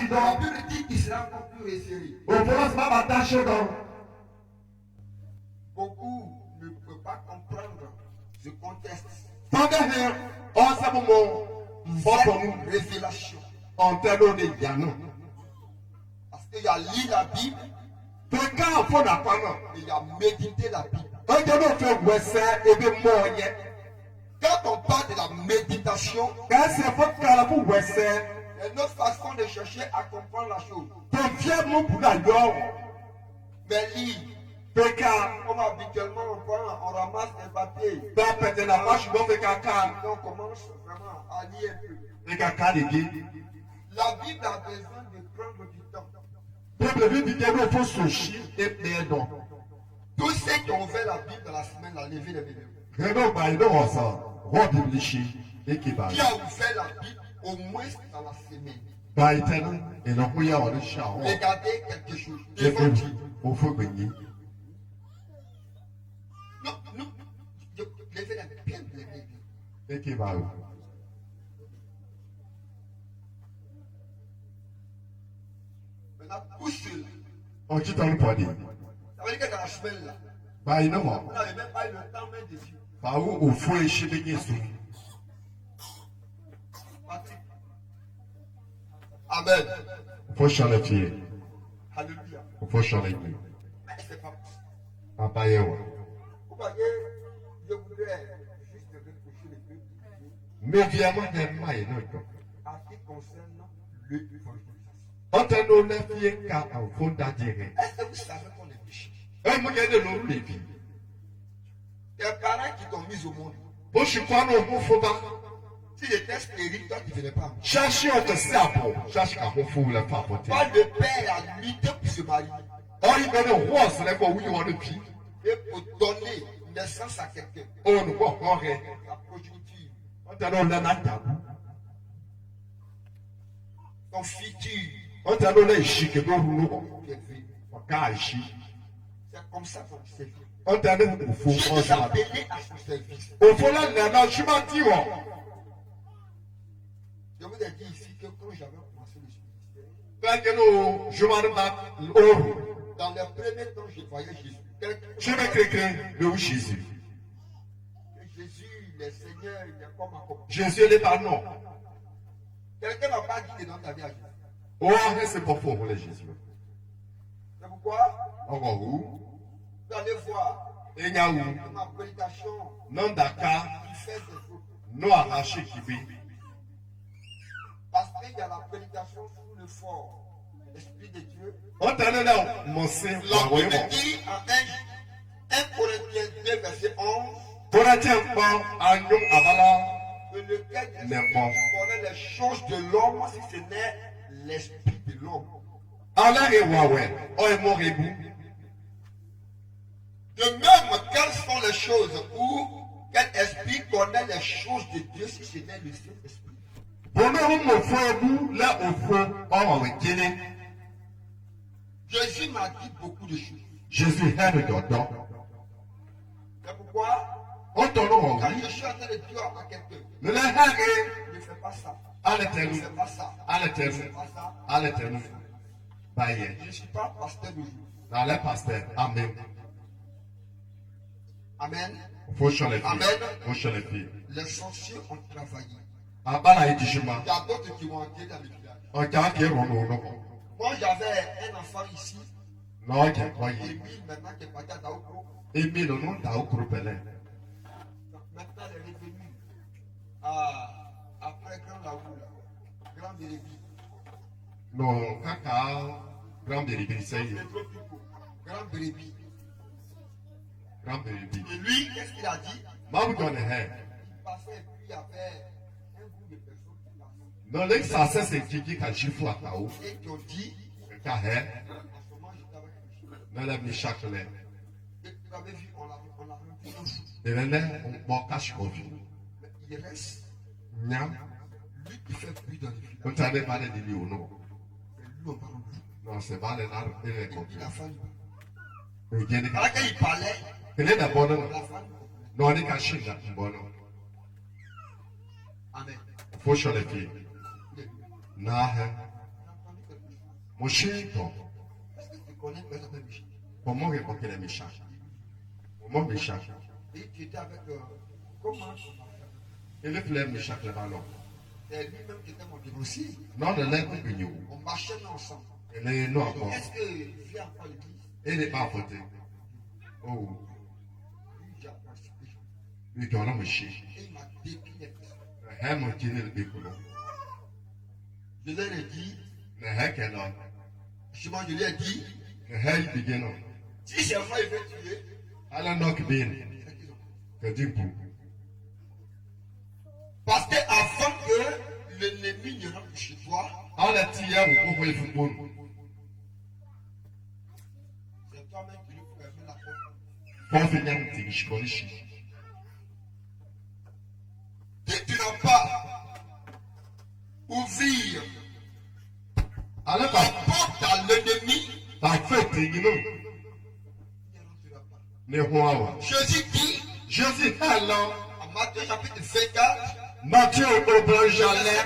La Bible dit qu'il sera encore plus resserré. Beaucoup ne peuvent pas comprendre ce contexte. Cette révélation. Parce qu'il y a lu la Bible. Et il a médité la Bible. Quand on parle de la méditation, c'est notre façon de chercher à comprendre la chose. Mais lire, comme habituellement on ramasse un papier. Donc on commence vraiment à lire un peu. La Bible a besoin de prendre du temps. Tous ceux qui ont ouvert la Bible dans la semaine, la levée les vidéos. Qui a ouvert la Bible au moins dans la semaine. Regardez quelque chose. Non, levez la bien levée. Maintenant, poussez-le. Ça veut dire que dans la semaine là, on n'avait même pas eu le temps même de Dieu. Amen. Alléluia. Mais c'est pas possible. Vous voyez, je voudrais juste reprocher le peuple à ce qui concerne l'évangélisation. Est-ce que vous savez qu'on est péché? Il y a des parents qui t'ont mis au monde. Si j'étais stérile, toi tu ne venais pas. Toi, le père a lutté pour se marier. Et pour donner naissance à quelqu'un. La progéniture. Ton futur. C'est comme ça qu'on se fait. Je vous appelé à son service. Je vous ai dit ici que quand j'avais commencé le ministère, dans les premiers temps, je voyais Jésus. Jésus, le Seigneur, il est comme un copain. Jésus n'est pas non. Quelqu'un n'a pas dit que dans ta vie à Jésus. C'est pas faux, Jésus. C'est pourquoi vous allez voir dans ma prédication Non d'accord. qui fait des autres. Non arraché qui vit. Parce qu'il y a la prédication sous le fort de l'Esprit de Dieu. On t'a donné mon sein. La Bible dit en 1 Corinthiens 2 verset 11 que lequel connaît les choses de l'homme si ce n'est l'esprit de l'homme. De même, quelles sont les choses ou quel esprit connaît les choses de Dieu si ce n'est le Saint-Esprit? Jésus m'a dit beaucoup de choses. Jésus aime Jordan. C'est pourquoi On t'en quand a je suis en train de dire à quelqu'un, le lait ne fais pas ça. à Ne l'éternel. fais pas ça. À Ne l'éternel. fais pas ça. À l'éternel. Je ne suis pas pasteur de jour. Dans les pasteurs. Amen. Amen. Faut changer les filles. Amen. Faut changer les filles. Les sorciers ont travaillé. Il y a Il y a d'autres qui vont entrer dans le village. Moi, j'avais un enfant ici. Émile, maintenant qui est parti à Daoukro. Maintenant, elle est revenue après Grand Laoula. Grand Bérébi. Non, caca, grand bébé, c'est Grand Bérébi. grand bébé. Et lui, qu'est-ce qu'il a dit? Maman donne un. Il passait et puis il y avait un groupe de personnes qui passaient. Non, les ça c'est qui qui a chiffre à Tao. Et qui ont dit, Car en ce moment, j'étais avec lui. non, la mi chaque lait. Et tu l'avais vu, on l'a revu un jour. De l'année, on cache mon vie. Mais il reste. Niam, Lui qui fait plus dans le village. on t'avait parlé de lui ou non? Et lui, on parle plus. Non, c'est pas les larmes et les Et puis la femme. Il vient de Alors qu'il parlait, quel est d'abord non? la femme. Non, on est caché là, bon. Amen. Faut changer les filles. Non, hein. J'ai entendu que Mon chien, bon. Est-ce que tu connais que ça s'appelle Michel? Comment réponds-tu les méchants? Comment méchant? Et tu étais avec. Comment? Et le flemme méchant, le ballon. C'est lui-même qui était mon dénoncé. Non, le lait de l'union. On marchait ensemble. Et les noirs. Est-ce qu'il vient encore à l'église? Et il n'est pas voté. Oh. Lui, j'ai participé. Lui, tu en as un chien. Et il m'a dépiné. Mon chien est le bécoulon. Je leur ai dit. Le heck est là. Je lui ai dit. Le heck begin. Si c'est moi, il veut tuer. Alors, knock bin. Que dis vous? Parce que avant que l'ennemi ne rentre chez toi, on a tiré au cours du football. C'est toi-même qui lui ferme la porte. Pour finir, je connais chi. Si tu n'as pas ouvert Alors, la porte à l'ennemi, t'as fait, tu know. il ne rentrera pas. Ne vois. Jésus dit, Jésus, alors, en Matthieu chapitre 24, Matthieu au blanc verset jalais.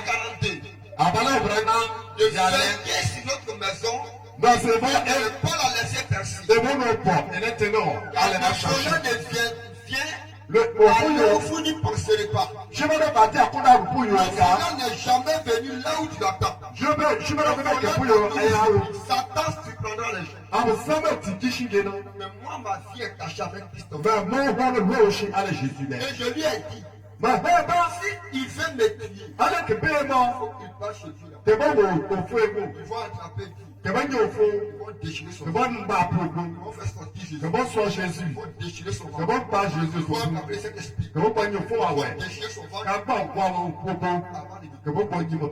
42, Abala vraiment, de jalais. veiller sur notre maison, Dans ce bon, et elle ne pas la laisser percer. est bon au port. Elle est ténor. Car Elle est le chercher. voleur ne vient Le à fouillon. vous n'y penserez pas. Je vais le battre à coup d'un fouillon. Le voleur n'est jamais venu là où tu l'attends. Je vais le battre à fouillon. Et à où? Satan surprendra les gens. Ah, vous savez, tu dis que non. Mais moi, ma vie est cachée avec Christ. Mais mon bon, le bon aussi, allez, Jésus. Et je lui ai dit, Mais, si il veut me tuer, allez, que paiement. il passe chez Dieu là. C'est bon, au fou et bon. Ils vont attraper Dieu. C'est bon, au fou. Ils vont déchirer son C'est ventre. bon, pas pour Ils vous. vont faire sortir Jésus. C'est bon, soit Jésus. Ils vont déchirer son C'est ventre. bon, pas Jésus. Ils vont C'est appeler cet esprit. bon, pas une fois, Ils vont ouais. déchirer son ventre Quand pas, quoi, au propos. avant de C'est bon, pas une me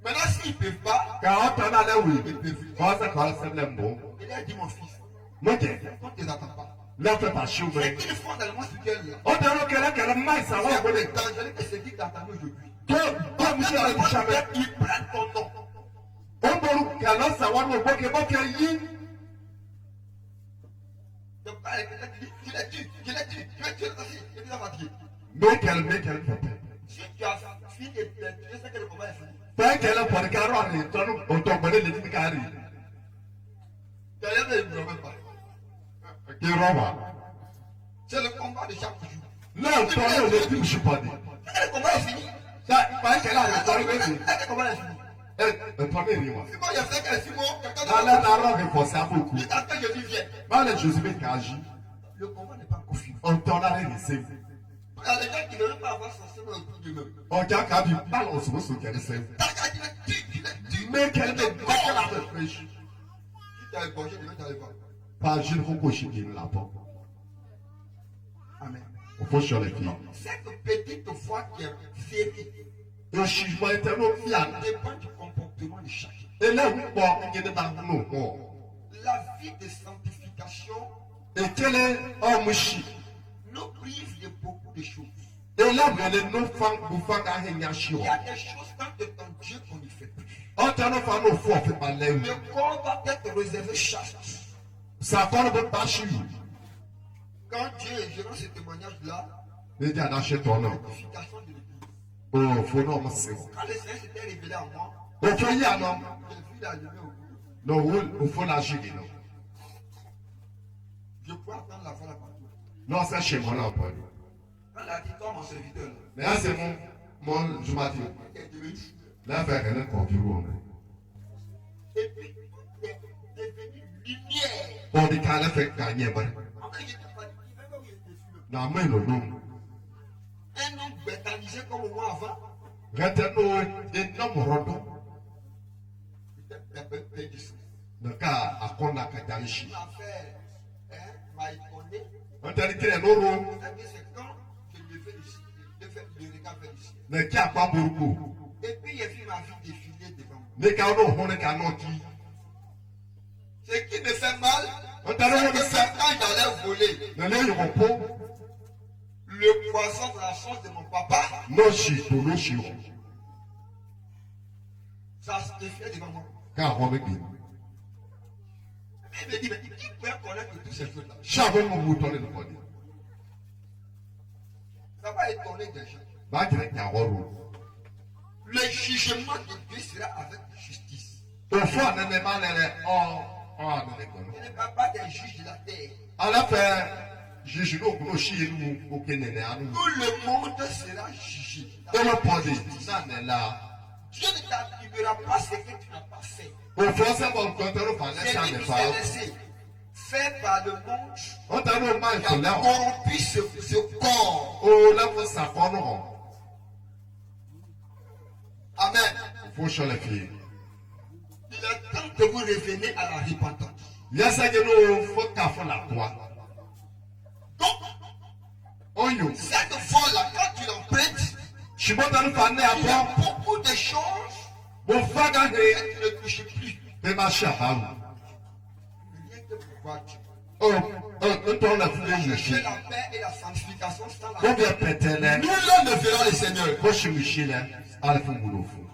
Maintenant, s'ils ne peuvent pas, Quand on a là, oui. ils peuvent. Quand ça, quand ça, c'est bon. Il a dit, mon fils, Ok. quand tu ne les attends pas, Là, fais pas chier, ce mais. qu'ils font dans le monde spirituel là, On dirait qu'elle a maille, ça va, c'est on le est. danger que c'est qui t'attend aujourd'hui. Toi, monsieur, Dans le elle monde dit jamais. spirituel, ils prennent ton nom. On peut, qu'elle a savoir, on peut que bon, qu'elle y. Donc, tu l'as tué, tu l'as tué, tu l'as tué aussi, et tu l'as fatigué. Mais qu'elle fait. Si tu as fini de tuer, c'est que le combat est fini. Fait qu'elle a pour le carreau, on t'en connaît les trucs carrés. Derrière, il ne me pas. Qui roba. C'est le combat de chaque jour. Là, on t'en les trucs, je suis pas dit. C'est que le combat est fini. Ça, pas qu'elle a le temps, mais. C'est que le combat est fini. Le premier, moi. C'est quand il y a fait qu'un Simon, quelqu'un Là, là, là, on forcé à beaucoup. dit attends, Jésus vient. Mal Jésus qui agit. Le combat n'est pas encore fini. On t'en a laissé. Il y a des gens qui ne veulent pas avoir son Seigneur autour d'eux-mêmes. On t'a qu'à dire, balance, on se qu'elle sait. Mais qu'elle ne pas qu'elle a réfléchi. Si tu as égorgé, tu vas t'aller voir. Pas Gilles Rocochi qui nous l'a pas. Amen. On faut sur les filles. Cette petite foi qui est vérité Le jugement éternel, fiable. dépend du comportement de chacun. Et là, vous portez, il y a des barreaux. La vie de sanctification Et quel est homme chi? nous prive de beaucoup de choses. Et là, vous allez nous faire, vous faire un Il y a des choses dans ton Dieu qu'on ne fait plus. on t'a nous fait nos fois, on fait pas l'air. Le corps doit être réservé chaste. Ça ne peut pas chez vous. Quand Dieu est gérant ce témoignage-là, Les gars, d'achetez ton nom. sanctification de l'église. Oh, faut non, c'est bon. Quand le Seigneur s'était révélé à moi, Au fait, il y a non. j'ai vu l'allumer au bout. Non, il faut l'agir, non. Je peux attendre la voix partout. Non, c'est chez moi, là, pas. Quand il a dit, toi, mon serviteur, là, Mais là, c'est mon, je m'attends. il est devenu. Là, faire un computer. Et puis, il est devenu lumière. On dit qu'elle a fait gagner, mais. En fait, il n'était pas dit, même quand il était sur le Non, mais non, non. un homme bétanisé comme moi avant, Retenons énorme rondon. c'était un peu pédissant. Le cas à qu'on a qu'à Il m'a fait, m'a étonné. on t'a dit qu'il est l'euro. C'est-à-dire, c'est quand je le fais ici, le regard vers ici. Mais qui a pas beaucoup. Et puis, il a vu ma vie défiler devant moi. Mais quand on est qu'à non qui. Ce qui me fait mal, On t'a c'est dit que quand j'allais voler, le lait, il repos. le poisson de la chance de mon papa, Non, chito, non, chiro. ça se défiait devant moi. Car on est bien. Il me dit, mais qui peut connaître toutes ces choses-là? Chaque fois, on vous tourne le body. Ça va étonner des gens. Bah, tu es qu'à rôle. Le jugement de Dieu sera avec justice. Au fond, on n'est pas Ce n'est pas des juges de la terre. à la fin, juge nous, nous chie nous, au Kenya, nous. Tout le monde sera jugé. Et le podi, ça n'est là. Dieu ne t'attribuera pas ce que tu n'as pas fait. Au fond, c'est bon, quand on parle, ça C'est n'est lui qui pas. s'est laissé fait par le monde On t'a dit, mal, qui a là. corrompu ce corps. Oh, là, vous savez, non. Amen. Il faut changer les filles. Il est temps que vous reveniez à la repentance. Il y a ça que nous, faut qu'à faire la croix. Donc, Oh, yo. cette foi-là, quand tu l'empruntes, Je suis pas dans le panier à il y a boire. beaucoup de choses Mon frère, que tu ne touches plus. mais ma chère, Rien que pouvoir Dieu. oh, nous t'en la foulée, je Chercher suis. la paix et la sanctification sans la On paix. vient péter, là. Nous le verrons le Seigneur. Moi, je suis Michel, là. Allez, faut mouler au fond.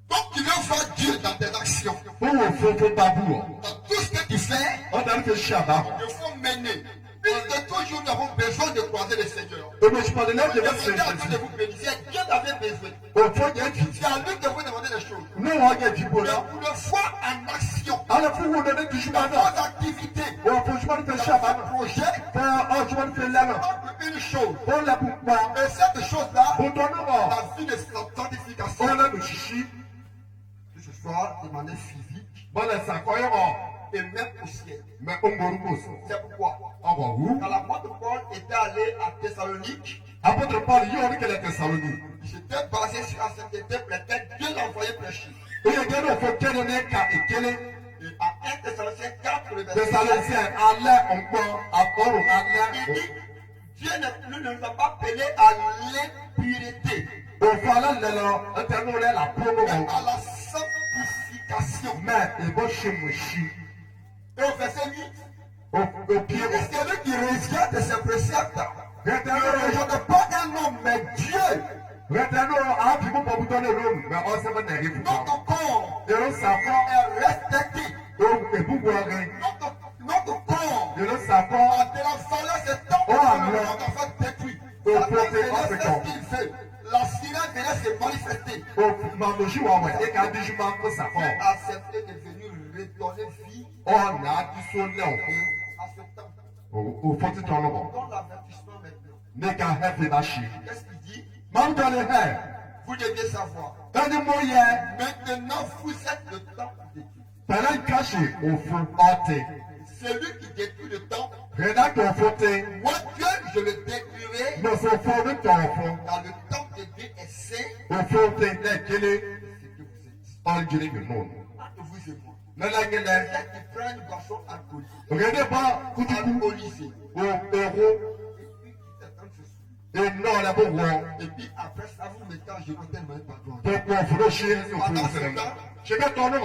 Donc tu veux voir Dieu dans tes actions. Pour au fond, pour babou. Dans tout ce que tu fais, On t'a dit que je suis à bas. il faut mener. Puisque toujours nous avons besoin de croiser le Seigneur. Et moi, je parle de là, je Vous vais demandez à Dieu de faire. vous bénir. Dieu avait besoin. Au fond, il y a du. C'est à lui que vous demandez des choses. Nous, on a du bon Mais là. pour le voir en action, Alors, pour vous donner du chemin, dans vos activités, bon, pour je m'en fais dans chabbat. vos projets, Pour, je m'en fais là, non. montre une chose. Pour la poupa. Et cette chose-là, Pour ton nom, la vie de sanctification, on a le chichi. que ce soit de manière physique Bon, là, ça, quoi, et même au ciel. mais on va nous C'est pourquoi, on va où? quand l'apôtre Paul était allé à Thessalonique, Apôtre Paul, il y a qu'elle est Thessalonique. il s'était basé sur la sainteté pour laquelle Dieu l'a envoyé prêcher. Et il y a quelqu'un qui fait qu'elle est qu'à et qu'elle est. Et à 1 Thessaloniciens 4, le verset Thessaloniciens, allez, on peut, à il allez. dit, Dieu ne nous a pas appelés à l'impureté, Au voilà, là, on la promo. mais à la sanctification. Mais, il va chez Mouchi. Et au verset 8, Au pied, il dit, celui qui rejette de ses préceptes ne retenons, rejette pas un homme, mais Dieu. retenons, ah, tu peux pas vous donner l'homme, mais on s'est pas n'arrive pas. Notre corps Et on s'apprend, est respecté. donc, et vous voyez, Notre corps et on s'apprend, a de la valeur, c'est tant que le monde a fait détruit. Satan venait faire ce qu'il fait. La sirène venait se manifester. au Mamouchi, et quand tu joues, on s'apprend. Accepter de venir redonner vie On a du son là, à ce temps. au fond de ton nom. Dans l'avertissement maintenant. N'est qu'un rêve de machine. Qu'est-ce qu'il dit? Même dans les rêves, Vous devez savoir. un des moyens, Maintenant, vous êtes le temple de Dieu. pendant caché au fond, hanté. Celui qui détruit le temple, Regarde ton fauté, moi Dieu, je le détruirai dans son fond de ton fond. dans le temple de Dieu est saint, Au fond, t'es là, quel est, ce que vous êtes. on dirait que non. Entre vous et moi. Mais là, il y a là, Quelqu'un qui prend une boisson alcoolisée, regardez pas, coup du coup, alcoolisée, au héros, et puis qui t'attend de se soulever. et non, là, pour voir. Et puis après ça, vous mettez en genoux tellement pardon. Donc, mon frère, je vais ton nom.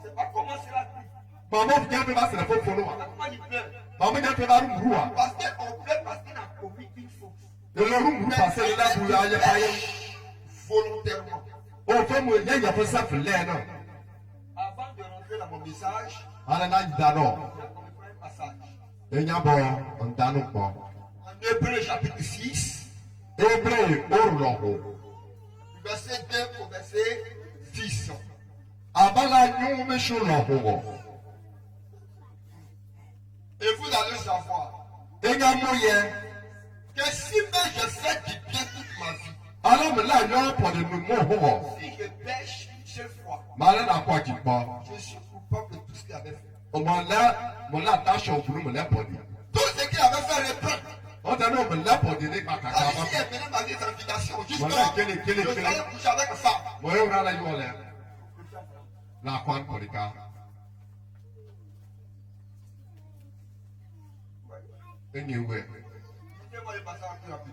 Je sais pas comment cela dit. Maman, viens te passer la faute pour nous. Comment il pleure? Maman, viens te passer la roue. Parce qu'on pleure parce qu'il a commis une faute. Et le roue, passer là, pour y aller. Volontairement. Au fond, il y a pas ça, fait l'air, non. Avant de rentrer dans mon message, Alors là, il d'abord. on va prendre un passage. Et il y a bon, on donne pas. En Hébreu chapitre 6, Hébreu, au roho. du verset 2 au verset 10. Abala, nous, me chou roho. Et vous allez savoir Et il y a moyen. que si même je fais du bien toute ma vie, Alors, mais là, il y a un point de nous, mon roho. si je pêche une seule fois, Malin à quoi qui part. je suis coupable de tout ce qu'il avait fait. Au moins là, mon là, tâche au boulot, me l'a pas dit. Tout ce qu'il avait fait, reprend. On t'a dit, me l'a pas dit, n'est pas Quand caca. ici est venu ma désinvitation, jusqu'à Voilà, quel est- je suis allé coucher avec ça. Moi, on a la gueule. La quoi, pour les cas. Anyway. Mettez-moi le passage plus rapide.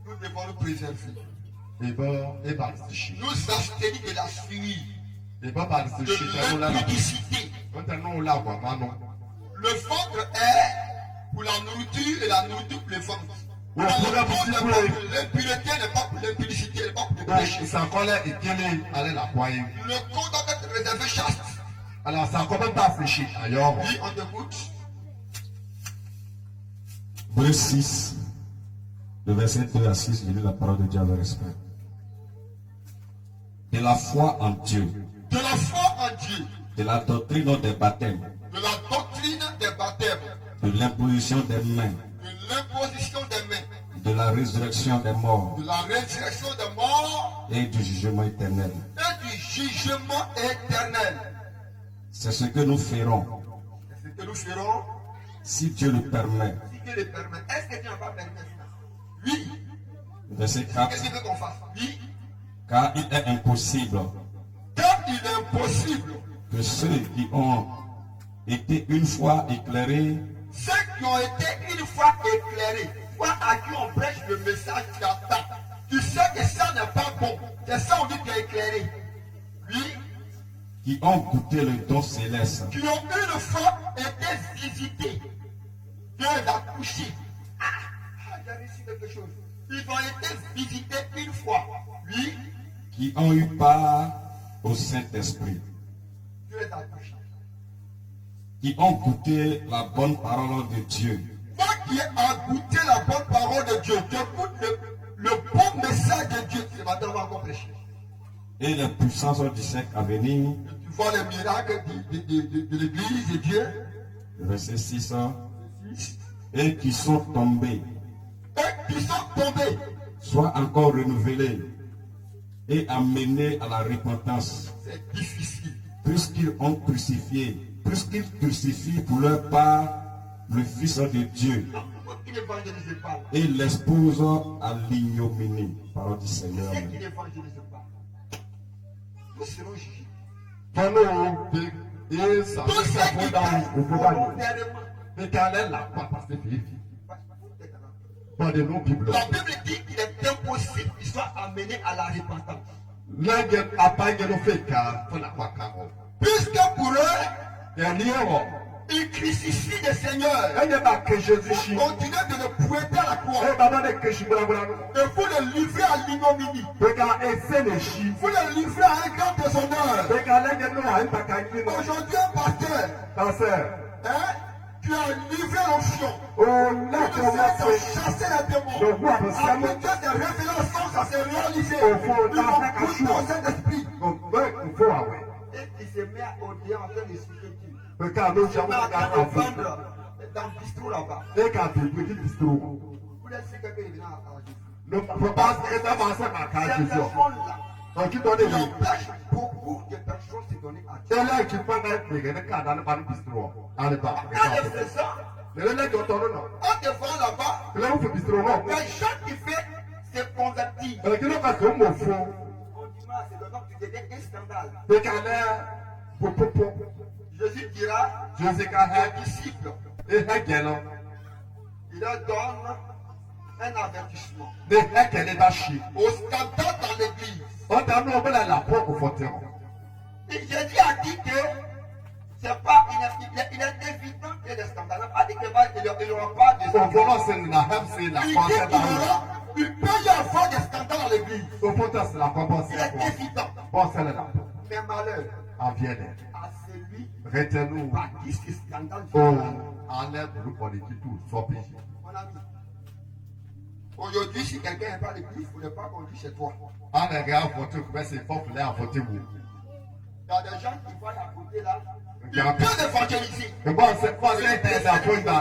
Nous devons nous préserver. Et ben, et bah, c'est chier. Nous abstenir de la furie, Et ben, bah, c'est chier. On de l'a là. l'impudicité. On t'a non, là, quoi, maman. Le ventre est pour la nourriture et la nourriture pour le ventre. Ouais, Mais pour le la ventre n'est pour pas les- pour l'impudicité, n'est pas pour l'impudicité, n'est pas pour le Donc, péché. ça collait et quel est, allez, la croyez. Le corps doit être réservé chaste. Alors, ça commence pas à sécher. Ailleurs, Oui, on t'écoute. Hébreux 6, le verset 2 à 6, je lis la parole de Dieu avec respect. De la foi en Dieu, De la foi en Dieu, de la doctrine des baptêmes, de la doctrine des baptêmes, de l'imposition des mains, de l'imposition des mains, de la résurrection des morts de la résurrection des morts et du jugement éternel. et du jugement éternel. C'est ce que nous ferons, C'est ce que nous ferons si Dieu le permet. si Dieu le permet. Est-ce que Dieu n'a pas permis ça? Oui. Verset 4. Qu'est-ce qu'il veut qu'on fasse? Oui. Car il est impossible Car il est impossible que ceux qui ont été une fois éclairés ceux qui ont été une fois éclairés, toi à qui on prêche le message, tu attends. Tu sais que ça n'est pas bon. C'est ça on dit que tu es éclairé. Oui. qui ont goûté le don céleste, Qui ont une fois été visités. Dieu l'a couché. J'ai réussi quelque chose. Ils ont été visités une fois. Oui. qui ont eu part au Saint-Esprit, Dieu les a couchés. qui ont goûté la bonne parole de Dieu, Toi qui as goûté la bonne parole de Dieu, tu écoutes le bon message de Dieu. Ce matin, on va encore prêcher. et les puissances du siècle à venir, Tu vois les miracles de l'église de Dieu. verset 6, et qui sont tombés, Et qui sont tombés. soient encore renouvelés et amenés à la repentance, C'est difficile. puisqu'ils ont crucifié, puisqu'ils crucifient pour leur part le Fils de Dieu Pourquoi qui n'évangélise pas? et l'exposent à l'ignominie. Parole du Seigneur. C'est qui n'évangélise pas. Nous serons jugés. Fano de esa Tous ceux qui foda passent o foda yo. volontairement. Me kale la pa pastor Philippe. Parce que vous êtes là. Pas de non Bible. La Bible dit qu'il est impossible qu'ils soient amenés à la repentance. Lenge apaye no feka fona kwa kango. Puisque pour eux, Ya liero. ils crucifient le Seigneur. Ene ba ke Jésus shi. Continuez de le pointer à la croix. E baba de ke shi bula bula no. Et vous le livrez à l'ignominie. Beka ese ne shi. Vous le livrez à un grand déshonneur. Beka lenge no ha mpa ka ni no. Aujourd'hui, un pasteur, Pasteur. hein, tu as livré l'onction. O Tu na as ko wa se. chassé les démons. Donc moi parce que Après que tes révélations, ça s'est réalisé. Au fond, Ils dans vont la pousser cachou. au Saint-Esprit. Donc ben il faut awe. Et il se met à odier en train de expliquer tout. Beka no Il se met jamu à ka train de afu. vendre dans le bistrot là-bas. E ka bi bi distro. Vous laissez quelqu'un venir à Jésus. No propas que ça va se ma ka Ces Jésus. personnes-là, Donc qui donne qui lui. empêchent beaucoup de personnes de se donner à Dieu. Tẹ́lẹ̀ kí fana gbèsè ní káàdá ní bani bistro àlebà. Quand ils font ça, Lẹ́lẹ́ lẹ́jọ́ tọ́nu nà. on te voit là-bas, Lẹ́lẹ́ wọ́n fi bistro náà. les gens qui fait se convertir. Kí ló fà sí ọmọ fún? On dit, moi, c'est le nom que tu deviens un scandale. Pé ká lẹ́ popopo. Jésus dira José ká hẹ́. aux disciples, E hẹ́ gẹ̀ lọ. il leur donne un avertissement. Ní hẹ́ kẹ̀lé bá ṣe. Au scandale dans l'église. Ọ̀dà náà wọ́n lẹ̀ là pọ̀ kò fọ̀ tẹ̀ wọ́n. Et Jésus a dit que c'est pas, il est évident qu'il y a des scandales. Il n'a pas dit qu'il n'y aura pas de Òfò scandales. náà sẹ́ni nà hẹ́m sí là Il kọ́ dit sẹ́ bá wọ́n. il peut y avoir des scandales dans l'église. Òfò tẹ̀ sí là kọ́ bọ́ Il sẹ́ est kọ́. évident. Bọ́ sẹ́lẹ̀ là. Mais malheur Àviẹ̀ dẹ̀. à celui Rẹ́tẹ̀nù. par qui ce scandale Ó viendra. alẹ́ burúkọ ní títù sọ́bì. Mon ami, aujourd'hui, si quelqu'un n'est pas à l'église, il ne faudrait pas qu'on dise chez toi. Alẹ́ gẹ́ àfọ̀tí kò bẹ́ sẹ́ fọ́fùlẹ́ àfọ̀tí wò. Il y a des gens qui voient à côté là. Ils Regarde. peuvent évangéliser. Ẹ̀gbọ́n ṣe fún ọdún ẹ̀tẹ̀ ẹ̀dá fún ìgbà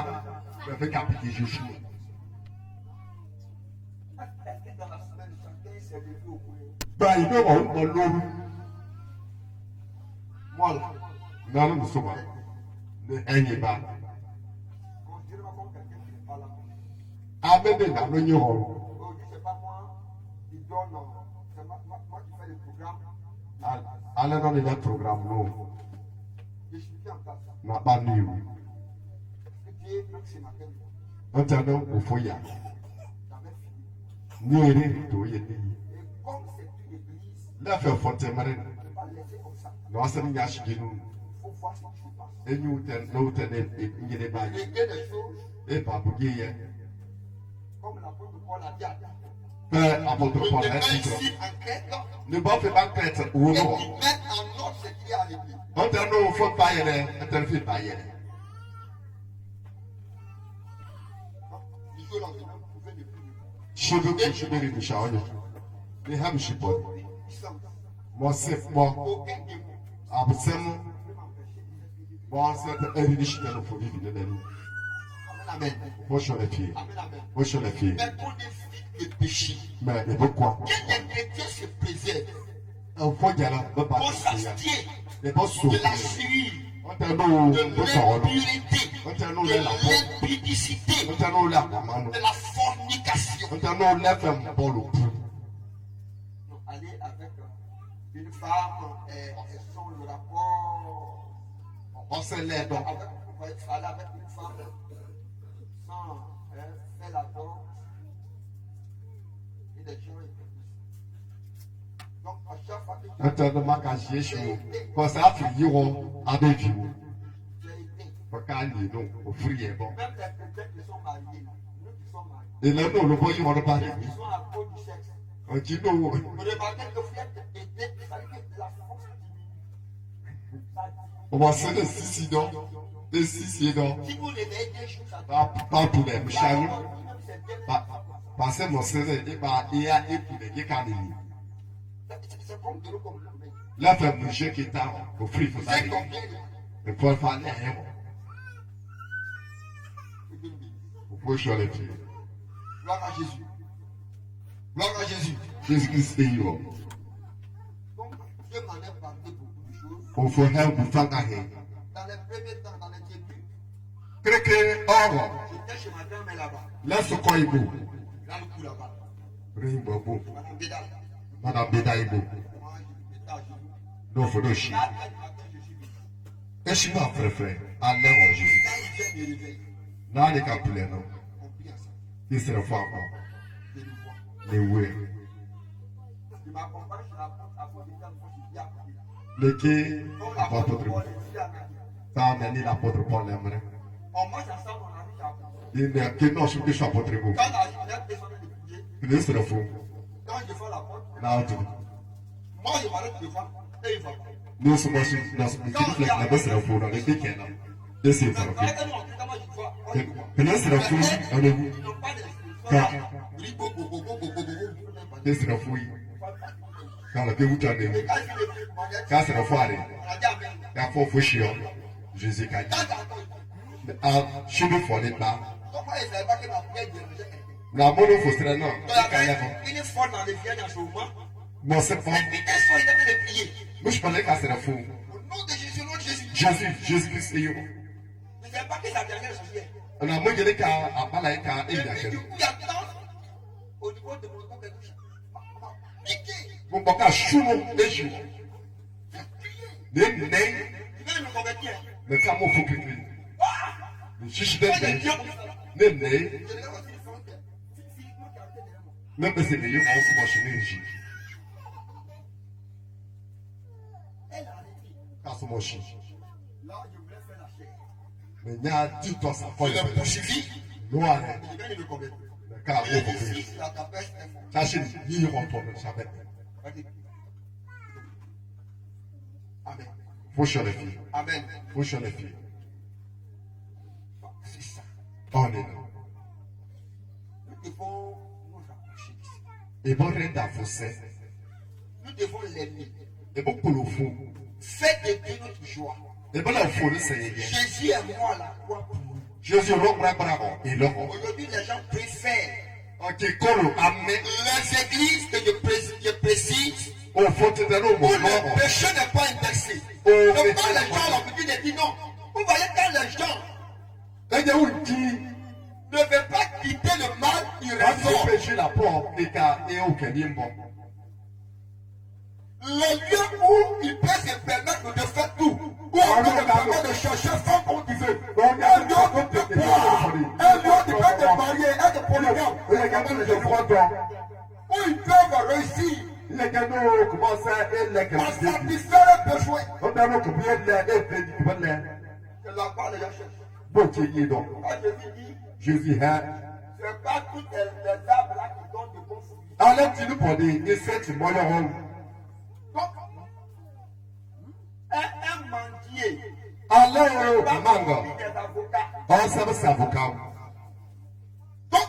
pẹ̀lú kàpìtì Jésus. Est-ce que dans la semaine, chacun s'est levé au courrier? Gba ìwé ọ̀hún kan lóru. Moi là, Nánú Mùsùlùmá ní ẹ̀yìn bá. considérez-moi comme quelqu'un qui n'est pas là. Abẹ́bẹ̀ ìgbà ló yé ọ̀rọ̀. Aujourd'hui, c'est pas moi qui donne, c'est moi qui fais le programme. Alẹ́ náà ní ilẹ̀ programme náà. Je suis bien en place. Nà bá ní ìwé. Et Dieu, même ce matin, Wọ́n tẹ̀ ní òfò yà. j'avais fini. Ní eré tó yẹ ní. Et comme c'est une église, Lẹ́fẹ̀ẹ́ fọ́tẹ̀ mẹ́rin. on ne peut pas laisser comme ça. Nà wọ́n sẹ́ni yà ṣìgì nù. Il faut voir ce qui se passe. Ẹ̀yìn òtẹ̀ ní ìyẹnì báyìí. Régler des choses Ẹ̀ bàbúgé yẹ. comme l'apôtre Paul a dit à Dieu. Bẹ́ẹ̀ àbọ̀dọ̀ pọ̀ Ne ẹ̀ pas ti jọ. ici en Crète Ní bọ́ fi bá kẹ̀tẹ̀ owó et náà. qui mettent en ordre ce qu'il y a à l'église. Wọ́n tẹ̀ ní òfò báyẹ̀ rẹ̀ ẹ̀ tẹ̀ fi báyẹ̀ rẹ̀. que l'entraîneur pouvait ne plus. Chebe kuchebe le mishaonyo. Ni ham shipod. Mo sef mo Aucun démon absem ne peut m'empêcher. mo set eri shite no fobi bi nenu. Amen, amen. Mo shole fi. Amen, amen. Mo shole fi. Mais qu'on évite le péché. Mais e bo kwa. Que les chrétiens se préservent. En fo jala ba ba Qu'on se ya. s'abstient E bo so. de la suie, On te no de bo so no. l'impureté, On te no de le la po. l'impudicité, On te no le akamano. de la fornication. On te no le fem bolu. Donc, aller avec une femme, elles sont le rapport. On se le do. Avec, vous voyez, aller avec une femme sans faire la danse. Et des gens donc, à chaque fois que tu On te no makashi shu. Ko sa fi yi wo abeji wo. as été, Ko ka ni no o free e bo. même les chrétiens qui sont mariés, nous qui sommes mariés, E le no lo bo yi wo no ba qui ni. sont à cause du sexe. On dit no. Vous remarquez que vous êtes aidé, ça veut dire que la force diminue. Ça diminue. On va se le sisi do. Le sisi do. Si vous réveillez des jours, ça Pas pour les La mishanu. parole lui-même, c'est bien. Parce que mon sœur est pas et a et pour les canini. C'est comme de l'eau comme le mec. La femme bouger qui t'a au free pour ça. C'est combien Il faut faire les héros. Il faut choisir les filles. Gloire à Jésus. Gloire à Jésus. Jésus-Christ est là. Donc, Dieu m'en a parlé beaucoup de choses. Il faut help pour faire la haine. Dans les premiers temps, dans les débuts, Créque or. j'étais chez ma grand-mère là-bas. Laisse quoi il faut. Dans le coup là-bas. Ring bobo. Madame Bédal. Madame Beda ibo. Moi, je m'étais à genoux. Non faut le chien. Là, du matin, je suis venu. Et si ma frère, à l'air en Jésus. Quand il vient me réveiller, N'a les capulés non. on prie ensemble. Il sera fort. Je le vois. Les ouais. Je m'accompagne sur la porte à côté de la porte, je dis à côté. Les qui. Donc, la porte, Apôtre. on les dit à côté. Ça a amené l'apôtre Paul l'aimerait. On mange ensemble, on arrive à côté. Il n'est que non, je suis apôtre. Quand la personne est prier, Il est sur le fond. quand je fais la porte, Là, tu moi je m'arrête devant et il va pas. nous sommes aussi dans ce petit flex là bas sur le fond dans les week-ends. De ces Mais fois. quand elle est en train de voir, moi je vois. Il est sur le fond, on est où? Ils n'ont pas d'expression. Ribo, go, go, go, go, go, go, go. Il est sur le fond. Quand le dégoût a Et des quand il est venu, moi, quand c'est le fond, on a dit Amen. il y a fort fou chiant. Jésus a dit. Quand t'as entendu, Ah, je me fais les bas. comment il ne savait pas que ma prière dérangeait quelqu'un? La mono faut se non. Donc, il y avait une fois dans les villages en ce moment, Moi, c'est pas. et puis un soir, il avait de prier. Moi, je parlais quand c'est le fond. Au nom de Jésus, au nom de Jésus. Jésus-Christ est où? Il ne savait pas que sa dernière sorcière. On a moins de cas à Malaika et Et il y puis, a du coup, il y a tant au niveau de mon corps, piqué. Mon baka choumo et chou. Il a prié. Les nez, Il vient de me convertir. le camo faut que tu. Le chiche de Moi, j'ai nez, dit, on peut faire. les nez, Je l'ai aussi fait. Physiquement, qui a été derrière moi. même si c'est les yeux, on se mange les yeux. Elle a arrêté. Quand c'est mon chien. Là, je voulais faire la chair. Mais il y a 10 ans, ça Je fait. l'ai poursuivi. Noir, Je viens de me convertir. le cas, Et faut que tu. ici, la capelle est forte. Ça, c'est l'île retourne, ça va. Vas-y. Amen. Faut chier les filles. Amen. Faut chier les filles. C'est ça. On est là. Nous devons nous rapprocher d'ici. Et bon, rien d'avancé. Nous devons l'aimer. Et bon, pour le fond. Faites de Dieu notre joie. Et bon, le fond, c'est bien. Jésus est moi à la croix pour nous. Jésus, l'homme, bravo. Et l'homme. Aujourd'hui, les gens préfèrent Ok, colo, amen. les églises que je précise Au fond, tu es là, où mon le nom. péché n'est pas indexé. Oh, Donc mais- quand les gens l'ont dit, dit non. Vous voyez, quand les gens Et de où dit, ne veulent pas quitter le mal, ils quand tu raisonnent. péché la porte, et qu'à, et au Kenyan, bon. Le lieu où il peut se permettre de faire tout. Où on peut se permettre de chercher femme comme tu veux. Un lieu de boire. Un lieu de faire des mariés et de polygames. Les gars, je crois donc. Où ils peuvent réussir Les gars, nous, comment ça, et les à gars, satisfaire leurs besoins. on a notre bien là, et fait du bon là. C'est là-bas les gens cherchent. Bon, tu y es donc. Quand Jésus dit, Jésus, hein. c'est pas toutes les arbres là qui donnent de bons fruits. Allez, tu nous prends des fêtes, moi, le rôle. Donc, un mendier, Allez, pas mango. des avocats. On s'en va, c'est avocat. Donc,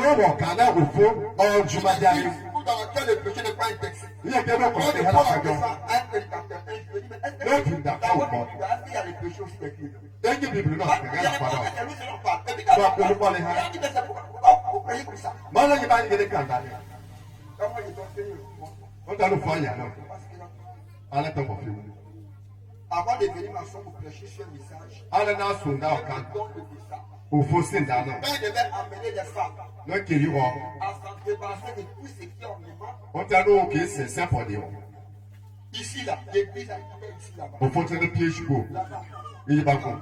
wọ̀ kàná òfó ọ̀jùmọ̀jáde. Ou dans lequel le péché n'est pas un texte. Ilé ẹgbẹ́ náà kọ̀ Quand sí je ẹ̀rọ prends la àjọ. question, un prédicateur, un je dis, mais est-ce L'autre, il que n'a pas dans au votre corps. Bible, est-ce qu'il y a les péchés aussi écrits? Ẹ̀yìn bìbìrì náà Parce sì qu'il y kẹ̀kẹ́ a les àpàdà. prophètes, c'est lui qui en parle. Et puis, Bah, quand pour le parler, hein. il a dit, mais c'est pourquoi vous priez comme ça? Mọ́ lẹ́yìn bá ń gẹ́gẹ́ kàńtà ni. Quand moi, j'ai enseigné, Ó dá ló fọ́ àyà náà. parce que là, Alẹ́ tó kọ̀ fi wù. avant de venir ma chambre pour prêcher sur un message, Alẹ́ náà sùn dá je ọ̀kan. me donne le message. Òfó sì ń dáná. Mais je vais amener des femmes Lọ́ kiri wọ. à s'en débarrasser de tout ce qui est en moi. Ó tẹ́ ló kì í sè sẹ́pọ̀ ni wọ̀. Ici, là, l'église a été ici, là-bas. Òfó tẹ́ ló pied jùgbọ́. Là-bas. Iye bá kọ̀.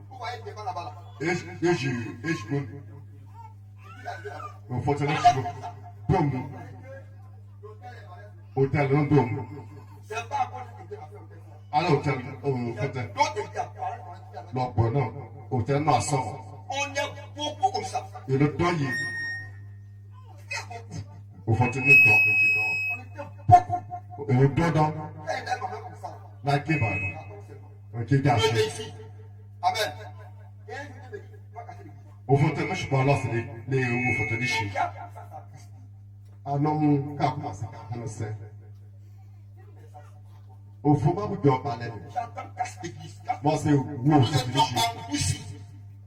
Vous voyez devant là-bas, là. Èjì gbó. Il a dit là-bas. Òfó tẹ́ ló jùgbọ́. Dóòmù. Hôtel ló ń dóòmù. C'est pas à cause que Dieu a fait hôtel. Alẹ́ hôtel òfó tẹ́. D'autres églises apparaissent dans la vie. Lọ́pọ̀ náà hôtel náà sọ̀rọ̀. On est beaucoup comme ça. Èlò dọ́yì. Òfó tẹ́ ní dọ̀ èjì dọ̀. On était beaucoup. Èlò dọ́dọ̀. Et il est comme ça. Láìké bàrà. Òkè Dieu gàṣẹ. est ici. Amen. Et un jour, Dieu me dit, va casser l'église. Òfó tẹ́ ló ṣùgbọ́n lọ́sìlẹ̀ ní ewu òfó tẹ́ ní ṣe. Qui a fait ça, ça a Christ. Anọ́mú káàkùmá sí káàkùmá sẹ́. Òfó má bùjọ ọba lẹ́nu. J'entends casse l'église. Wọ́n ṣe wú Nous òfó tẹ́ ní étions ṣe. en Russie.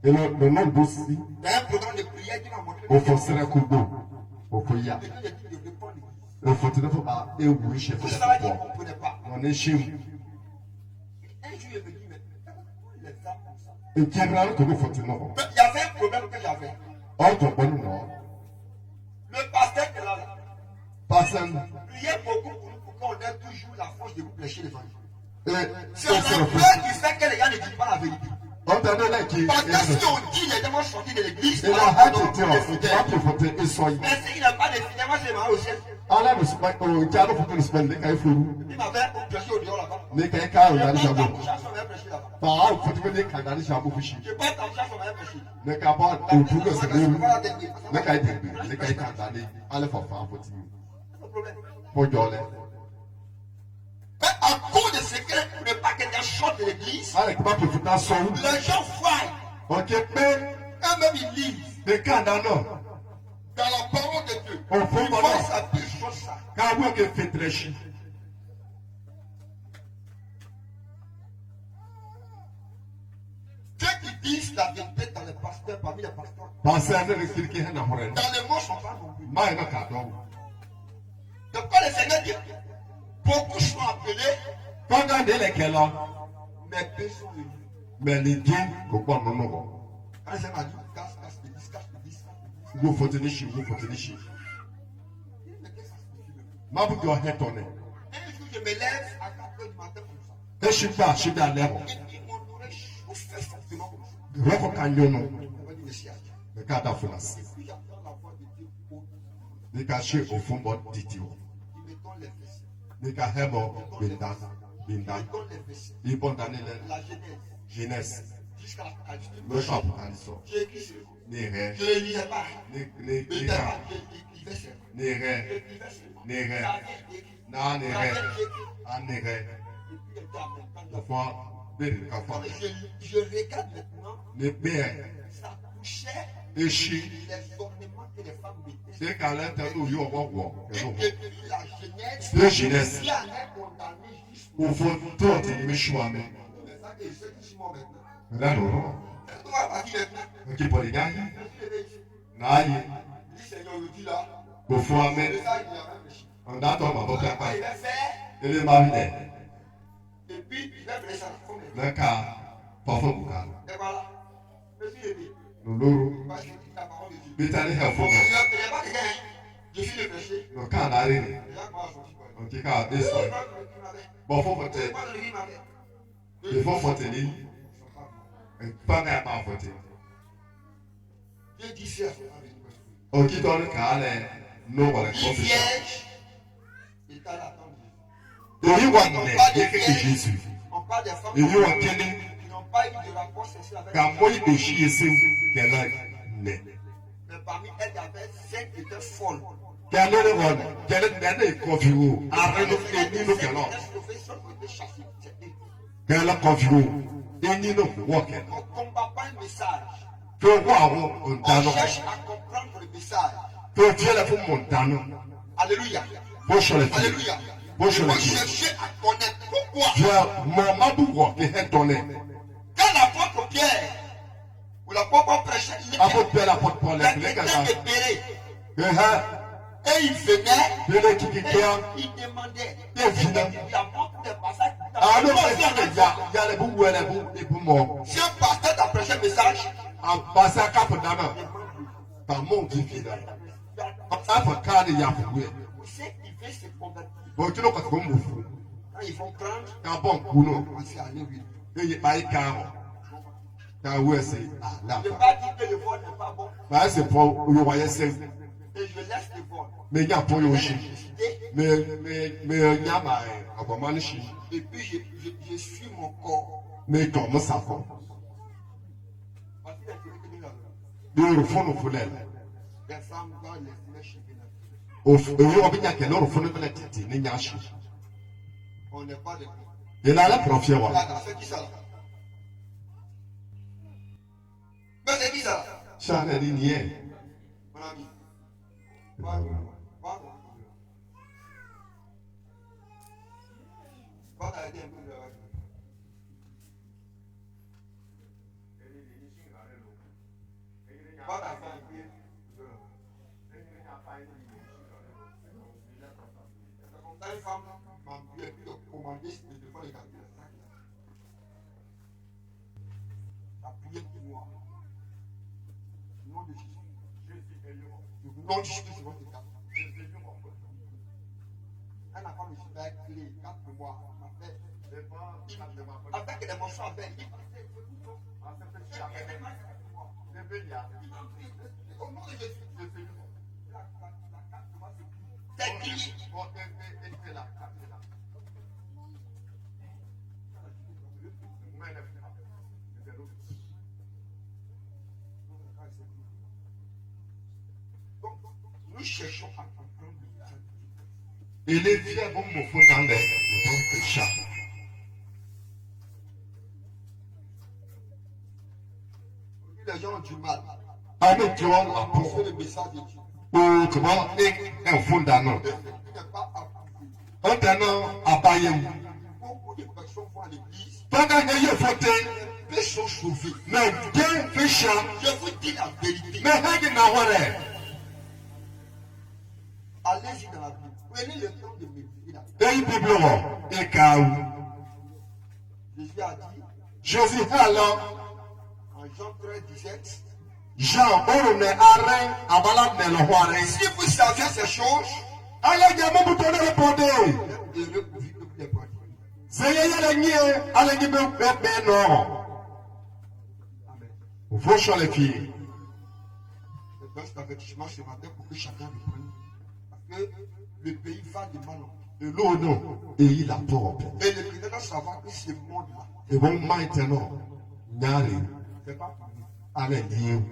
Èlò lọ́nà bó sí. Dans un programme de prière qui m'a montré. Òfó sẹ́rẹ́ kú gbò. Òfó yá. Et Dieu a dit de répondre l'église. Òfó tẹ́ ní fún ma ewu iṣẹ́ Tout fún ça, il ẹ̀kọ́. ne comprenait pas. Wọ́n ní ṣé mu. Un jour, il me dit, mais les âmes comme ça. Èkí ẹgbẹ́ alẹ́ kò ní fọ́tí náà. Mais il y avait un problème que j'avais. Ọ̀tọ̀ pẹ̀lú náà. Le pasteur qui est là, Pásán. priait beaucoup pour nous pour qu'on ait toujours la force de vous prêcher l'évangile. C'est Ṣé la sọ̀rọ̀ fún peur qui fait que les gens ne disent pas la vérité. ọ̀tọ̀ náà lẹ́kì. Parce que si on dit les démons sortis de l'église, Ìlà alors hàtì on tí doit ọ̀ les ìjọba fidèles. tó fọ́tẹ́ èso yìí. Mais s'il n'a pas de finalement, c'est marrant au ciel. Alábùsùpá ìjà ló fọ́tẹ́ ìsúpẹ́ ní ká ìfúru. Il m'avait prêché au dehors là-bas. Ní ká ìka Je ìrìn àdìsá pense bò. qu'en chasse, on m'avait prêché là-bas. Pàá òfòtí ní ká ìdánilṣà bò fún ṣì. Je pense qu'en chasse, on m'avait prêché. Ní ká bọ́ òtún lọ sí léwu. Voilà des billes. Ní ká ìdègbè. Ní ká ìka ìdánilé. Alẹ́ fọ̀fọ̀ àfọ̀tí. C'est le problème. Fọ́jọ́ lẹ. Mais à cause de ce que ne pas quelqu'un sorte de l'église, Alẹ́ kí bá tó fún ká sọ wù. les gens voient. Ọ̀kẹ́ pé Eux-mêmes, ils lisent ní ká ìdáná. dans la parole de Dieu. Au fond, Ils voilà. voient sa pire chose ça. Ká wọ́n kẹ́ fètìrẹ̀ ṣì. Ceux qui disent la vérité dans les pasteurs, parmi les pasteurs, Pàṣẹ ẹni rẹ̀ kiri kí hẹ́ nà hóró. dans les mots, sont pas nombreux. Máyì náà kà dọ́wọ́. Donc, quand le Seigneur dit, beaucoup sont appelés, Tọ́jà ní ilẹ̀kẹ̀ lọ. mais peu sont venus. Mẹ̀lìdí kò gbọ́ nínú wọ̀. Quand le Seigneur m'a dit, casse l'église, casse l'église. Wó fòtí ní ṣì, wó fòtí ní ṣì. Mais qu'est-ce que ça signifie? Má bùjọ ọ̀hẹ́ tọ̀ nẹ̀. Un jour, je me lève à 4 heures du matin comme ça. Ẹ ṣì gbà ṣì dà lẹ́wọ̀. Et puis, mon oreille chauffait fortement comme ça. Rọ́kọ̀ ká yọnu. On m'a dit, monsieur, Ní ká dà fún lásì. et puis j'entends la voix de Dieu au Ní ká ṣe òfin bọ̀ dìtì wọ̀. il me donne les versets. Ní ká hẹ́ bọ̀ gbìndà. Il me donne les versets. Ìbọn dání lẹ. La Genèse, Jeunesse. jusqu'à la Apocalypse. Lọ́ṣọ̀ àbùkà ní sọ. J'ai écrit sur eux. Ní rẹ̀. Je ne lisais pas. Ní Mais kíkà. je l'écrivais seulement. Ní rẹ̀. Je l'écrivais seulement. Ní rẹ̀. J'avais écrit. Náà ní rẹ̀. J'avais écrit. Á ní rẹ̀. Et puis, il était en même temps. Ọ̀fọ̀ bẹ́ẹ̀ni ká fọ́. Je regarde maintenant, Ní bẹ́ẹ̀. ça touchait Eṣi. les ornements que les femmes mettaient. Ṣé kàlẹ́ tẹ́lú yóò wọ́ wọ̀? Et depuis la Genèse, De Genèse. il y en a condamné jusqu'au Òfin tó ọ̀tí ní mi ṣú àmì. C'est ça que ceux qui sont morts maintenant. Lẹ́nu rọ̀. On va partir maintenant. Nkí bọ̀dì gáyé. Je suis levé ici. N'ayé. Il dit, Seigneur, je dis là. Òfin amẹ́. C'est ça qu'il a réfléchi. Ọ̀dàtọ̀ màbọ̀ kápá. Après, il va faire. Ilé máa ń lẹ̀. Et puis, il va faire ça. Lẹ́ka pọ̀fọ̀ bùkà. Et voilà. Je suis levé. Lòlóru. Parce que c'est la parole de Dieu. Bíta ní ẹ̀fọ́ Il mọ̀. n'y a pas quelqu'un. Je suis le péché. Lọ́kà àdáyé ni. Il y a quoi à sortir. Nkí ká àdé sọ. Bọ̀fọ̀ fọ̀tẹ̀. Ìfọ̀ fọ̀tẹ̀ ní. Ìpánà ẹ̀ máa fọ̀tẹ̀. Dieu dit c'est à son âme. Òkìtọ́ ní kàálẹ̀ ní wọ̀lẹ̀ Il kọ́fíṣọ̀. vierge est à l'attente. Èyí wà nílẹ̀ ní kékeré Jésù. On parle des femmes Èyí wà kíní. qui n'ont pas eu de rapport sexuel avec Kà les mọ́ hommes. ìgbésí ẹsẹ̀ kẹlẹ́ nẹ̀. Mais parmi elles, il y avait 5 qui étaient folles. Kẹlẹ́ ní wọ̀lẹ̀ kẹlẹ́ nẹ́nẹ́ kọfí wo. Ààrẹ ló fi nínú kẹlọ́. Kẹlẹ́ kọfí wo. Ẹni ló wọ̀ kẹlẹ́. On ne combat pas un message. Tó wọ́ àwọn On òǹtaná. cherche à comprendre le message. Toi, tu es là pour montagne. Alléluia. Pour chercher. Alléluia. Pour Il faut chercher. chercher à connaître pourquoi. Tu as mon mabouko qui est donné. Quand l'apôtre Pierre ou l'apôtre prêchait, il Apôtre Pierre, l'apôtre Paul, était les gars. libéré. Et Et il venait, le qui et il demandait. Et finalement. Il apporte des passages. ah non, il y a les bouts, les bouts morts. Si un pasteur t'a prêché un message, En passant à Cap d'Ana, par mon divin. Après, quand il y a pour c'est qu'il fait se convertir. bon, tu n'as pas de bon fou. Quand ils vont prendre, Quand bon, couno, c'est aller vite. et il n'y a pas de carreau. Quand ouais, c'est là. Je ne vais pas dire que le vol n'est pas bon. Bah, c'est pour le voyage, c'est. Et je laisse le vol. Mais il y a pour le J'ai chien. décidé, Mais il y a ma abonnement chien. et puis je suis mon corps. Mais comment ça va? Parce qu'il y a quelqu'un qui dit là, Le fond, on voulait. les femmes dans les flèches, Au fond, on vient qu'elle leur fond de la tête, il n'y a chien. on n'est pas de. Il a la profère. Là, c'est qui ça là? Mais c'est qui ça là? Ça n'a rien. Mon ami. Pas d'arrêter un peu de. Pas d'arrêter un peu. Une femme m'a commandé de faire les calculs. La prière pour moi. Au nom de Jésus. Le nom de Jésus, c'est votre cas. Un enfant me super clé, 4 mois, m'a fait. Avec des morceaux avec. Au nom de Jésus. C'est qui? Nous cherchons à comprendre le Et les vieux vont me foutre dans les chats. les gens ont du mal. Avec toi, la On peau. fait le message de Dieu. Ou comment un fondament. Il n'est pas approuvé. Un canon à payer. Beaucoup de personnes vont à l'église, Pas gagner le fauté. peu sont sauvés. Mais bien fait chat. Je vous dis la vérité. Mais hang na wale. Allez-y dans la Bible. Prenez le temps de méditer la Bible. Et Bible, et kaou. Jésus a dit Jésus alors. en Jean 13, 17, Jean, on est arrêt, à balade de l'envoire. si vous saviez ces choses, Allez, y'a mon bouton de répondre. vous êtes heureux pour vivre comme des pratiques. C'est y'a les niais, allez, y'a mon bébé, non. Amen. Vous sur les filles. Je donne cet avertissement ce matin pour que chacun le prenne. Parce que le pays va de mal en De l'eau, non. Et il a peur. pis. Et le président doit savoir que ce monde-là, Et bon, maintenant, n'allez, ce n'est pas pour nous. allez, Dieu.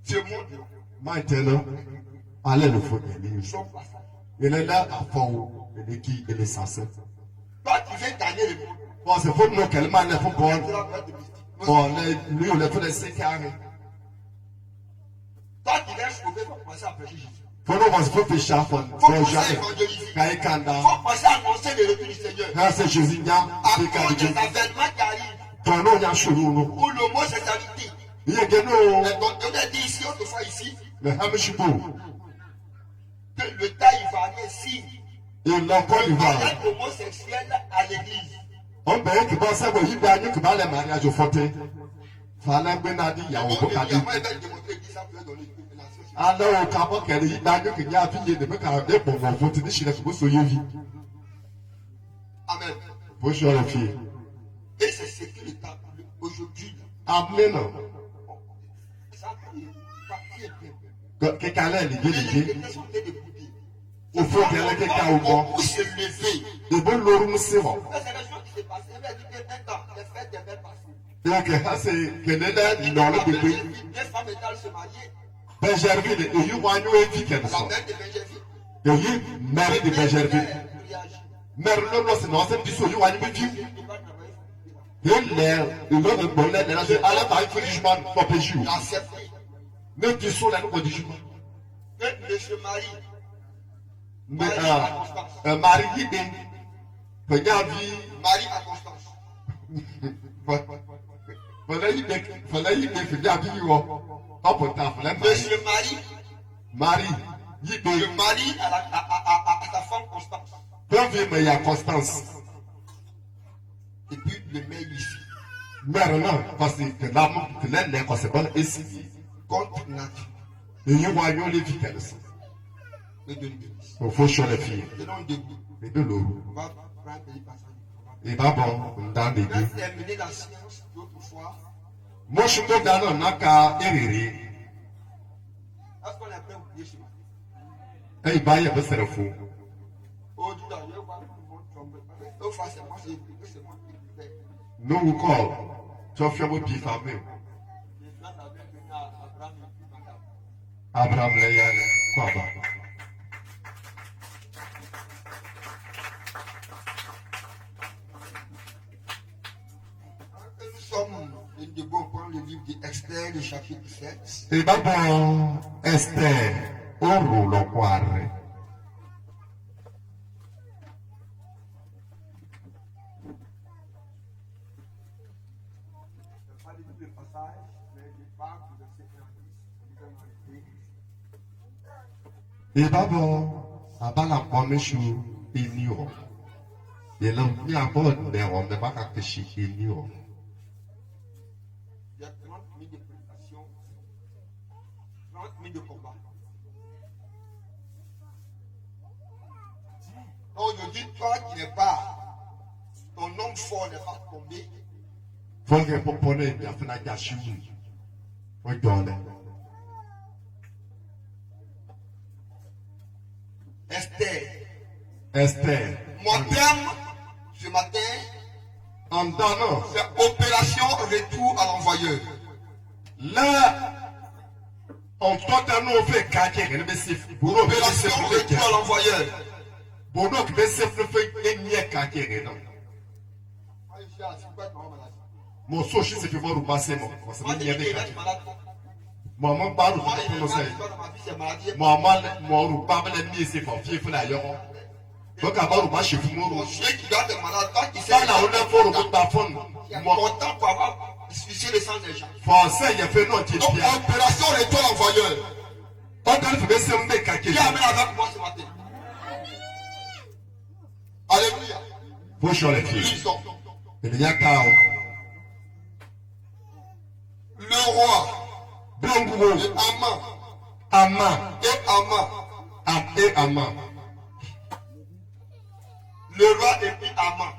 Ce monde-là, Maintenant, allez le foutre. nous sommes passagers. Il est là à fond, et qui est censé. Toi, tu viens gagner le monde. Bon, c'est pour nous qu'elle m'a l'air pour Tu bon. vas faire des mystiques. Bon, lui, on a fait les 5 ans. Toi, tu viens sauver, il faut commencer à prêcher Jésus. Faut nous voir, faut faire ça, faut Il faut commencer à jamais. évangéliser. Quand il Il canda, faut commencer à annoncer le retour du Seigneur. quand c'est Jésus, il y a À des cause des candidats. avènements qui arrivent, Ton nom, il y a chez nous. où l'homosexualité, Il y a des noms, et donc on a dit ici, autrefois ici, mais Hamishibo, que le temps ivoirien signe et l'encore un d'Ivoire. mariage homosexuel à l'église. On peut que bon, ça va y gagner que les mariages au fauté. Fallait bien dire, il y a un Donc, peu il y a de moyen de démontrer que ça peut donner une nation. alors, au capot, qu'elle y gagne, qu'il y a un de me carrer pour mon vote de chez les Foucault, soyez vie. Amen. Bonjour, les filles. Et c'est ce que l'État aujourd'hui. Amen. Ça va partir bien. Quelqu'un là, il Mais est les bien. chrétiens sont en train de bouger. Il faut qu'il y ait quelqu'un au bord. Beaucoup se lever. Et bon, l'eau, nous c'est bon. Mais c'est la chose qui s'est passée. Elle m'a dit que un temps, les fêtes devaient passer. Et que ça, c'est que les là, ils n'ont pas de pays. Deux femmes étaient allées se marier. Benjerville, et il y a un week-end. La mère de Benjamin. Et il y a mère de Benjerville. Mère, non, c'est non, c'est du soin, il y a un week-end. Et l'air, il va me bonner, là, je allais par un jugement, pas péché. La accepté. Mais tu sois là, nous, du jugement. Monsieur Marie. Marie yide penyavi Marie à Constance. fala yide penyavi yo opota fala Monsieur Marie. Marie Je yide marie à sa femme Constance. provi me ya Constance Et puis le met ici. mère non parce que l'amour que l'elle est c'est bon ici Contre nature. et you wa yo le vitesse Et de l'église. au faut sur les filles Et non debout. et de l'eau On va prendre un petit passage. et pas bon dans des On va deux terminer la science d'autrefois. moi je me donne naka eriri Est-ce qu'on est prêt à oublier chez moi? ei ba ye be sere fo Oh, Dieu, je vais voir tout le monde tomber. Au face, c'est moi qui fais. no we call to fia mo bi fa me Les gens avaient venu à Abraham et puis madame. Abraham le ya le kwa ba Nous sommes de bon prendre le livre d'Esther, le chapitre 7. e ba bon Esther o ro lo kware Je ne vais pas lire le passage, mais je parle du verset 10. e ba bon abala komishu inio ye lo mi abo ne o me ba ka keshi inio Il y a 30 000 de prédication, 30 000 de combat. Donc je dis, toi qui n'es pas, ton homme fort n'est pas tombé. Fonge popone ya fina ja shiwu o jole Esther Mon thème ce matin, en donnant c'est opération retour à l'envoyeur. là on tota no fe ka ke ne be sif buro be Opération sif retour à l'envoyeur. bono be sif fe enye ka ke no Moi, je suis assis, pas de maladie. mo so shi se fe mo ruba se mo ko se Moi, ni je ye dis be qu'il ka est malade. mo mo ba ru Moi, ko il no est se malade dans ma vie, c'est maladie. mo ruba be ni se fo fi fu la yo ko ka ba ruba shi fu mo Mon ru chien qui doit être malade, quand il sait ça la on le fo ru ba fon c'est mo important pour avoir suffisé le sang des gens. français ye fe no ti Donc, bia opération retour à l'envoyeur. o ka fe be se mbe ka ke Qui amène avec moi ce matin? Alléluia. fo sur les filles Lisons. et ya ka o Le roi Blango, et Aman Ama, et Aman. et Ama. Le roi et puis Aman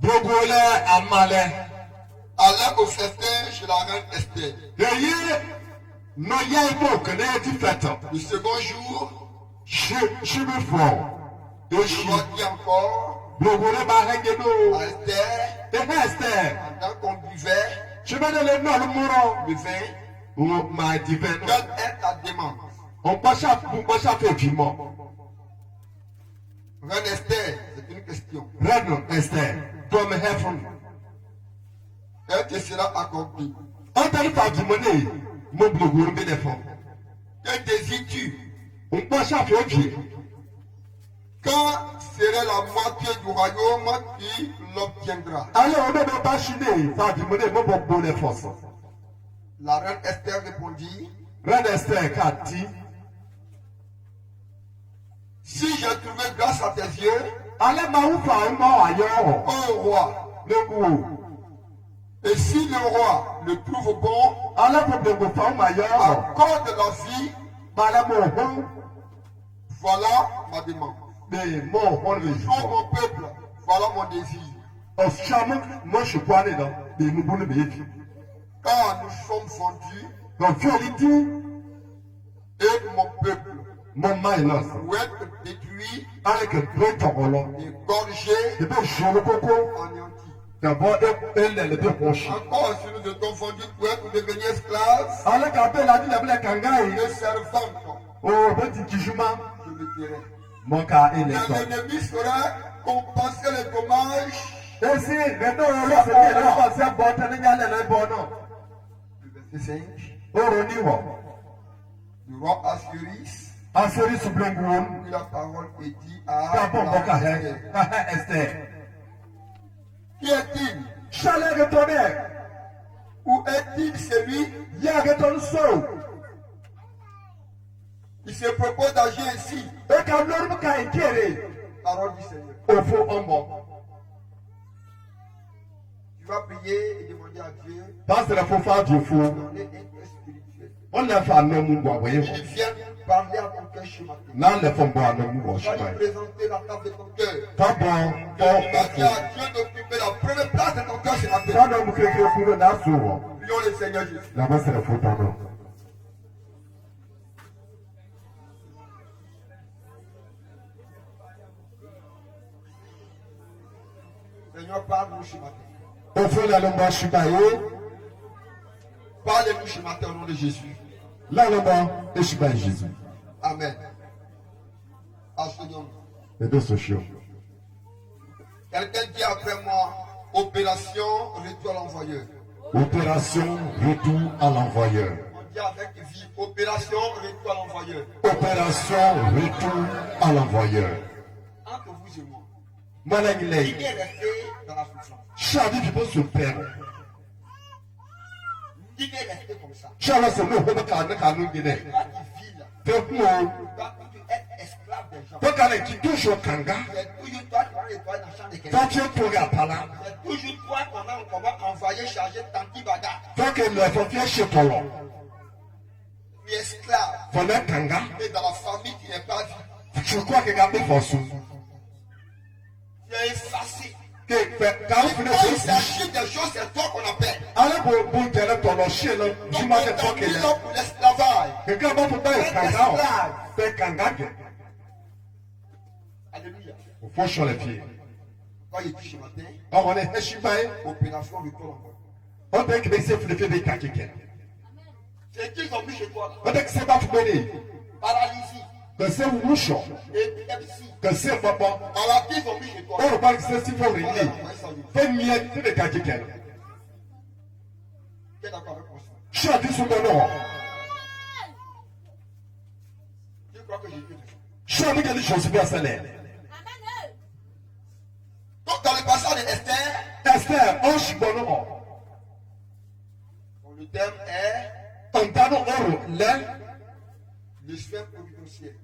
Brogole, Amale. allaient au festin chez la reine Esther. Yeye, no yaibo, que ne ti feta. Le second jour, Chibi fo. le roi dit encore Brogole ba hengeno. à Esther, Esther. pendant qu'on buvait Chibi de le no le muro. le vin, O ma divin. quelle est ta demande? On passe à fait vivement. Reine Esther, c'est une question. Reine Esther, comme heaven. Elle te sera accordée. On t'a dit pas du monnaie. Mon brogole be defo. Que désires-tu? On passe à fait vivre. Quand serait la moitié du royaume qui l'obtiendra? Allez, on ne peut pas chiner. Pas du monnaie, mon bon les forces. La reine Esther répondit, Reine Esther, Kati. si j'ai trouvé grâce à tes yeux, Ale ma ufa ma ayo. ô roi, Le go. et si le roi le trouve bon, Ale ko de go fa ma yo. accorde la vie, Bala mo ho. voilà ma demande. De mo ho le Ô jo. mon peuple, voilà mon désir. O chamu mo shi kwa ni do. De mu bu ni be yi. Car nous sommes vendus Donc fioliti et mon peuple mon minus. doit être détruit, Ale ke do tokolo. égorgé, De be sholo koko. anéanti. De bo ele le be hoshi. Encore si nous étions vendus pour être devenus esclaves Ale ka be la di le be kangai. et servants, O be ti kijuma. je le dirai. Mo ka ele Et so. l'ennemi saurait compenser les dommages. Esi, le do lo se ni le ko se bo te ni nyale le bo no. Le verset 5. Oro ni wo. Le roi Assuris Aseri Sublengouon. La parole est dit à Gabon Bokahe. Esther. Qui est-il? Chalet retourné. Où est-il celui Ya retourne so. qui se propose d'agir ainsi? Et quand l'homme a inquiéré. Parole du Seigneur. Au fond, en bon. Tu vas prier et demander à Dieu Parce que la faut faire du fou. de donner un cœur spirituel. On l'a fait à nos mouvoirs, voyez. Il vient parler à ton cœur ce matin. Nan le font boire nos mouvoirs, Tu vas chemin. lui présenter la table de ton cœur. Pas bon. Demander à Dieu d'occuper la première place de ton cœur ce matin. Quand on me fait que pour le nassou. Prions le Seigneur Jésus. Là-bas, c'est la faute en nous. Seigneur, parle-nous ce matin. Au fond, la lomba chubaye. Parle-nous ce matin au nom de Jésus. La lomba, et chubaye Jésus. Amen. Asseyons-nous. Les deux sociaux. Quelqu'un dit après moi, opération retour à l'envoyeur. Opération retour à l'envoyeur. On dit avec vie, opération retour à l'envoyeur. Opération retour à l'envoyeur. Entre vous et moi, Malangilei. qui est resté dans la souffrance? Charlie, tu peux se perdre. Qui est resté comme ça? Charles, c'est nous, on va garder nous guider. Toi qui vis là, Fais moi. toi qui es esclave des gens. Toi, quand tu touches au kanga, C'est toujours toi qui vas nettoyer dans la chambre de toi, quelqu'un. tu es pour la pala. C'est toujours toi qu'on va envoyer charger Tantibada. Toi, que le faut faire chez toi. Tu es esclave. Faut le kanga. Et dans la famille qui n'est pas vie. Je crois que garder force. Tu es effacé. Que quand vous Quand il ne s'agit des choses, c'est toi qu'on appelle. allez pour bon télé ton chien là, Donc, du on mal de t'a toi mis que là pour l'esclavage. que quand on peut pas kanga, c'est kanga. Alléluia. Il faut sur les pieds. Quand il est ce matin, Or on est chibaye, opération retour en on dit que c'est le fait des kakike. c'est qu'ils ont mis chez toi là. On dit que c'est pas foutu. Paralysie, Que c'est mouchon, épilepsie, que c'est papa. maladie, ils ont mis chez toi. On parle que c'est si fort réglé. Fais mieux que des kakike. Tu es d'accord avec moi? Chante sur ton nom. Je crois que j'ai dit ça. Chante que les choses bien salaires. Donc dans le passage de Esther, Esther, on chibono. donc, le thème est On donne oro, l'air, le soin providentiel.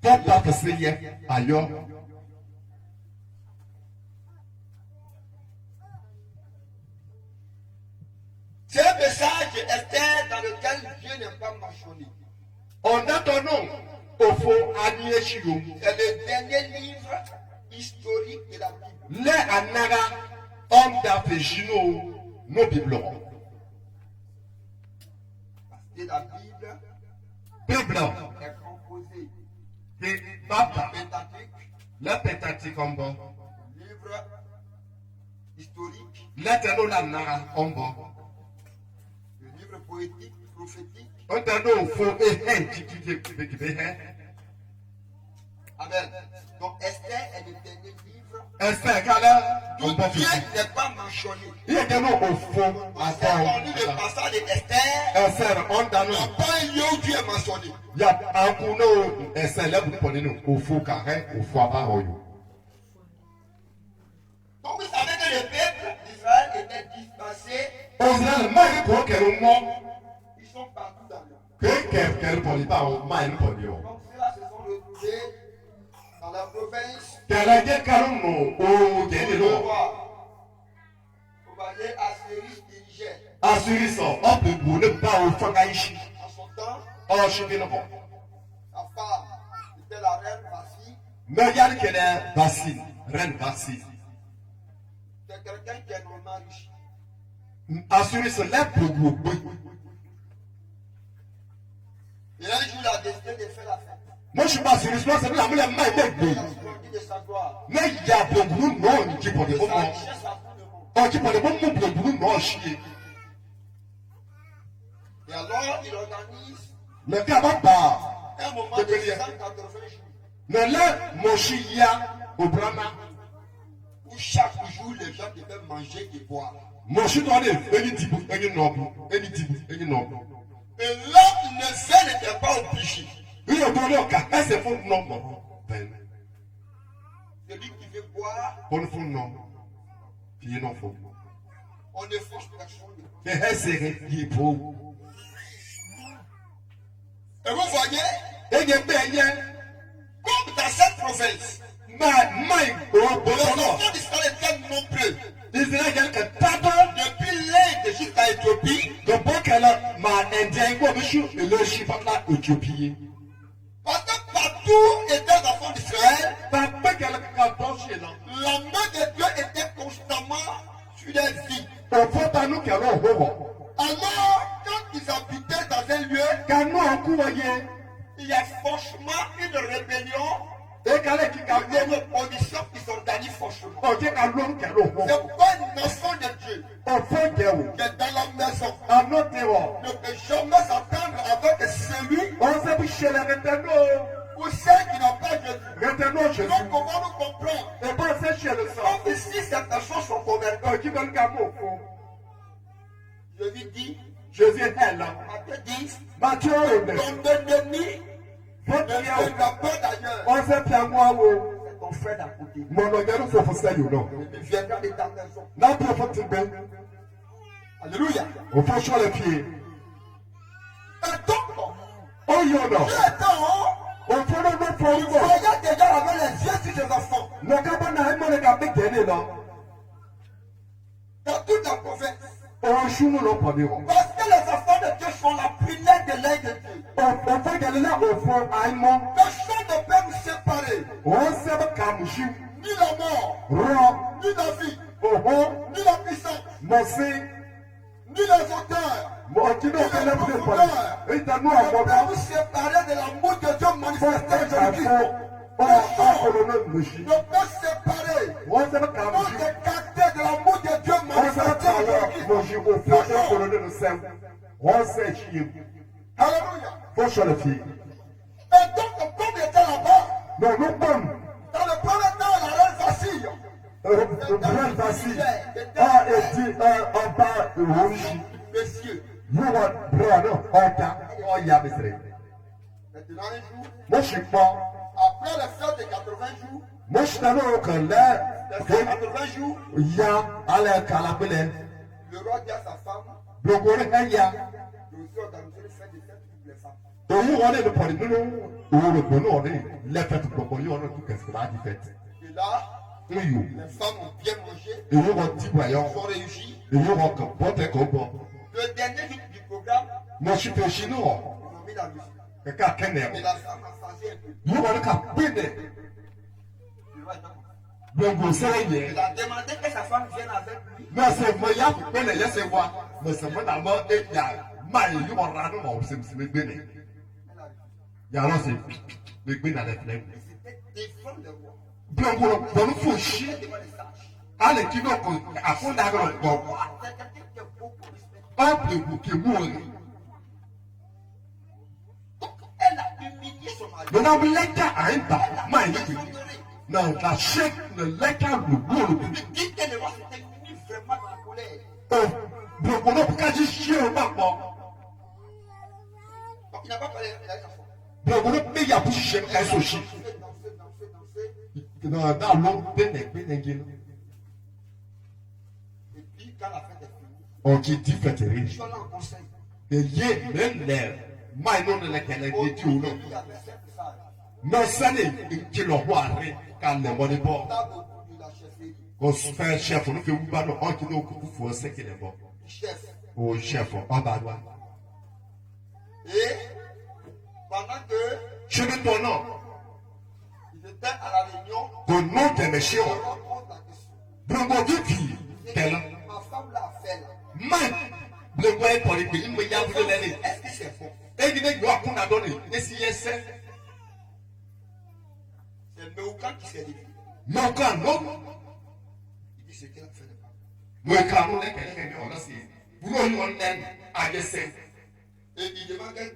pour pas passer hier, ailleurs. C'est un message de Esther dans lequel Dieu n'est pas mentionné. On a ton nom au fond à Nieshio. C'est le dernier livre historique de la Bible. Les Anara, homme d'Afegino, nos biblons. Parce que la Bible Bible, est composée et du Papa, Pentateuque, la pétatique en bas, livre historique, la tanola nara en bas. le livre poétique, prophétique. On t'a donné au fond et un qui Amen. Donc Esther est le dernier livre Esther, Gala, d'où on peut Dieu faire. n'est pas mentionné. Il y a des noms au fond, Si on lit le attends. passage de Esther, Esther, on il t'a n'y a donné. pas un lieu où Dieu est mentionné. Il y a un coup, non, Esther, là, vous prenez nous au fond carré, au fond à parole. Donc vous savez que le peuple d'Israël était dispersé. Israël, mais pour qu'elle mort, Ils sont partout dans le monde. que qu'elle ne pas, on m'a une police. Donc ceux-là se sont retrouvés dans la province. Qu'elle a dit qu'elle nous, au dernier Vous nom. voyez, Assyrie dirigeait. Assurer ça, on peut bouler pas au fond d'Aïchi. En son temps, Oh, je suis bien bon. sa femme était la reine Vassi. Mais regarde qu'elle est Bassine, reine Bassine. C'est quelqu'un qui est normalement riche. Assurer ça, là, pour vous. Et un jour, il a décidé de faire la fête. Moi, je suis pas assuré, c'est la main Il a splendide de sa gloire. mais il y a beaucoup de monde qui pour De des bons sa mots. richesse à tout le monde. Oh, qui pour des bons mots, pour des bons mots, chier. Et alors, il organise Mais quand on part, un moment de 180 jours mais là, mon chien, au Brahma, où chaque jour, les gens devaient manger et boire. mon chien, on est, un type, un noble, un type, un noble. Et là, le fait n'était pas obligé. Oui, on doit le cas. Est-ce que vous non bon? Celui qui veut boire, On faut non. Puis non faut. on ne force personne. Et est-ce que il faut? Et vous voyez, Et bien, comme dans cette province, mais les bon, enfants d'Israël étaient nombreux. Israël que tape Depuis l'Inde jusqu'à Éthiopie, de bon qu'elle a ma indien quoi monsieur le chiffre là Éthiopie. parce que partout étaient les enfants d'Israël, Papa qu'elle a chez là. la main de Dieu était constamment sur les vies. On faut pas nous qu'elle a au Alors, quand ils habitaient dans un lieu, Quand nous en courrier il y a forcément une rébellion, et qu'elle est qui une opposition qui s'organise forcément. on dit qu'elle a qu'elle a C'est pas une nation de Dieu on faut qu'elle qui est dans la maison. a notre terror. Ne peut jamais s'attendre avec celui On s'est bouché les retenus. ou celle qui n'a pas Jésus. Retenons Jésus. Donc, comment nous comprendre? Et pas c'est chez le sang. Comme ici, ces personnes sont converties. Qui donne le gamin au fond. Je lui dis, Jésus est là. Matthieu 10, Matthieu, ton ennemi votre ne bien. viendra pas d'ailleurs. On s'est bien moi. C'est ton frère d'à côté. Mon regard faut faire ça, non. Il viendra de ta maison. N'a pas fait bien. Alléluia. On fait sur les pieds. Et donc, Oh, y'en a. Dieu est en haut. On fait le même Il pour nous. voyait déjà avec les yeux sur ses enfants. Le gamin n'a pas le gamin qui est là. Dans toute la province. On joue nous pour dire. Parce que les enfants de Dieu sont la prunelle de l'œil de Dieu. On fait qu'elle est là au fond, aïe-moi. Personne ne peut nous séparer. On s'est comme Jésus. Ni la mort, Roi. ni la vie, Oh, ni la puissance, merci. ni les auteurs. Mon Dieu, on fait le plus de et t'as nous Ne à peut voir. nous séparer de l'amour de Dieu manifesté en Jésus-Christ. On Ne peut séparer. On s'est comme Nous Jésus. écarter de l'amour de Dieu On manifesté en s'est mon Jésus-Christ. Dieu au fond de la colonne de Saint. On s'est chié. Alléluia. Faut sur les pieds. Et donc, comme il était là-bas, Non, nous pommes. dans le premier temps, la reine vacille. Bien facile. Ah, et dit, en bas, rouge. Messieurs, You want brother, oh, yeah, Mister. maintenant un jour, Moi, je suis pas. après le fête de 80 jours, Moi, je suis dans le colère. le fête de 80 jours, Ya, allez, calabele. le roi dit à sa femme, Donc, on est ya. de aussi organiser le fête de fête pour les femmes. Donc, on est le point de nous. Le bonheur, on est les fêtes pour qu'on y ait tout qu'est-ce qu'on a dit fait. Et là, Oui, les femmes ont bien mangé, et nous, on dit, voyons. ils ont réussi. Et nous, on comporte comme bon. Le dernier jour du programme, Moi, je suis fait chinois. ils ont mis la musique. Quelqu'un qui Et est la femme a changé un peu. nous, on est capable. Le roi est d'accord. Donc, vous savez, Il a demandé que sa femme vienne avec lui. mais c'est moi, il y a pour peine, il y a c'est moi. Mais c'est moi d'abord, et il y a mal, il y a un rano, c'est le béné. Elle a dit, Il y a alors, c'est le béné à la fenêtre. mais c'était défendre le roi. Donc, on nous faut chier. Devant les sages. Allez, qui donc, à fond d'accord, Le roi, c'est quelqu'un qui est beaucoup respecté. hop, le bouquet mourir. Donc, elle a humilié son mari. Mais non, mais les gars, à un pas, mais il dit, Déshonoré. non, la chèque, le légal, le boulot, Il dit que le roi s'était mis vraiment dans la colère. donc, on a pas qu'à dire chier au bas, Donc, il n'a pas parlé à la femme. donc, on a payé à pour chier, un sochi. Danser. Dans l'autre, béné, Et puis, quand la fête est finie, on qui dit fête ils riche. sont là en conseil. Et yé, même l'air, mais non, le légal, il dit, ou non. Il y avait sept sages. Non, ça n'est qu'il le voit, quand le monnaie pas. Là, au bout de la chefferie, On se fait chef, on fait un ballon, on qui nous coupe, faut c'est qu'il est bon. le chef. Au chef, en bas, Et pendant que je ne ton nom, ils étaient à la réunion, ton nom de monsieur, je rencontre la question. Bravo, Vivi, Et quel, ma femme l'a fait là. man, le boy pour les pays, mais il y a voulu l'année. Est-ce que c'est faux? Et il dit, qu'on a donné, et si c'est, C'est Meukan qui s'est levé. non, quand non, Il dit ce qu'elle a fait de mal. moi, quand on est quelqu'un, on a si, vous n'avez pas l'air, à dessin. Et il demande que vous